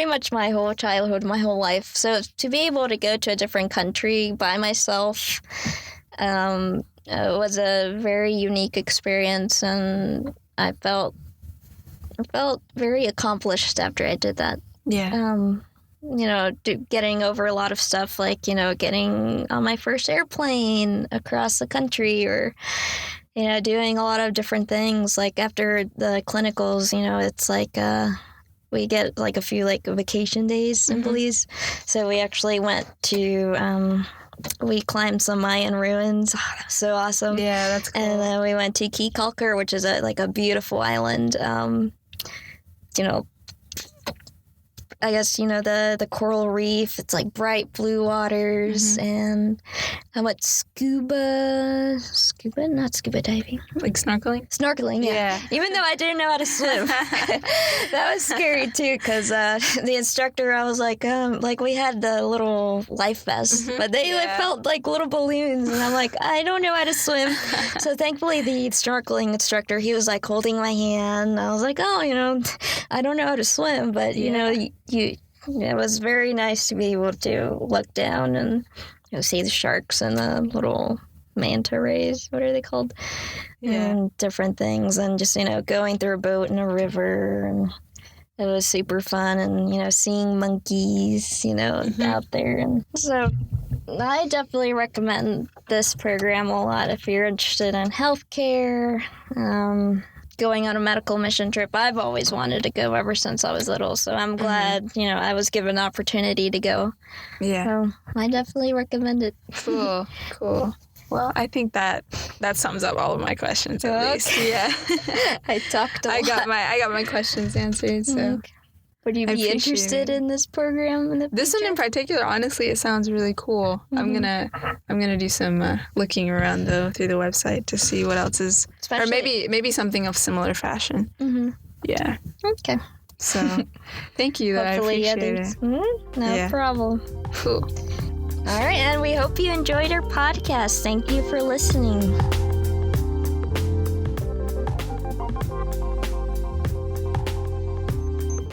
Speaker 2: much my whole childhood, my whole life. So to be able to go to a different country by myself, it was a very unique experience, and I felt very accomplished after I did that.
Speaker 3: Yeah.
Speaker 2: Getting over a lot of stuff, getting on my first airplane across the country, or, doing a lot of different things. After the clinicals, it's we get a few vacation days in Belize. So we actually went to, we climbed some Mayan ruins. Oh, that was so awesome.
Speaker 3: Yeah, that's cool.
Speaker 2: And then we went to Key-Kalker, which is a beautiful island. I guess, the coral reef, it's bright blue waters, and I went not scuba diving.
Speaker 3: Snorkeling?
Speaker 2: Snorkeling, yeah. Even though I didn't know how to swim. That was scary too, because the instructor, I was we had the little life vests, but they felt like little balloons, and I'm I don't know how to swim. So thankfully the snorkeling instructor, he was holding my hand. I was oh, I don't know how to swim, but it was very nice to be able to look down and see the sharks and the little manta rays. What are they called?
Speaker 3: Yeah.
Speaker 2: And different things, and just going through a boat in a river, and it was super fun. And seeing monkeys, out there, and so I definitely recommend this program a lot if you're interested in healthcare. Going on a medical mission trip. I've always wanted to go ever since I was little, so I'm glad, I was given the opportunity to go.
Speaker 3: Yeah.
Speaker 2: So I definitely recommend it.
Speaker 3: Cool. Well, I think that sums up all of my questions at least. Yeah.
Speaker 2: I talked a lot.
Speaker 3: I got my questions answered, so.
Speaker 2: Okay. Would you be interested in this program in the
Speaker 3: This
Speaker 2: future?
Speaker 3: one in particular, honestly, it sounds really cool. I'm gonna do some looking around though through the website to see what else is, or maybe something of similar fashion. Yeah.
Speaker 2: Okay.
Speaker 3: So, thank you.
Speaker 2: Hopefully
Speaker 3: I appreciate it.
Speaker 2: No problem.
Speaker 3: Cool.
Speaker 2: All right, and we hope you enjoyed our podcast. Thank you for listening.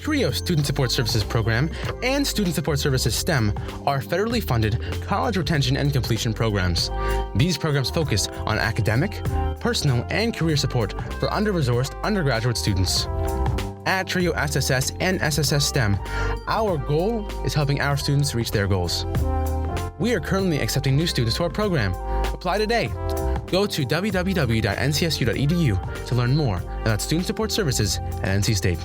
Speaker 1: TRIO Student Support Services Program and Student Support Services STEM are federally funded college retention and completion programs. These programs focus on academic, personal, and career support for under-resourced undergraduate students. At TRIO SSS and SSS STEM, our goal is helping our students reach their goals. We are currently accepting new students to our program. Apply today. Go to www.ncsu.edu to learn more about student support services at NC State.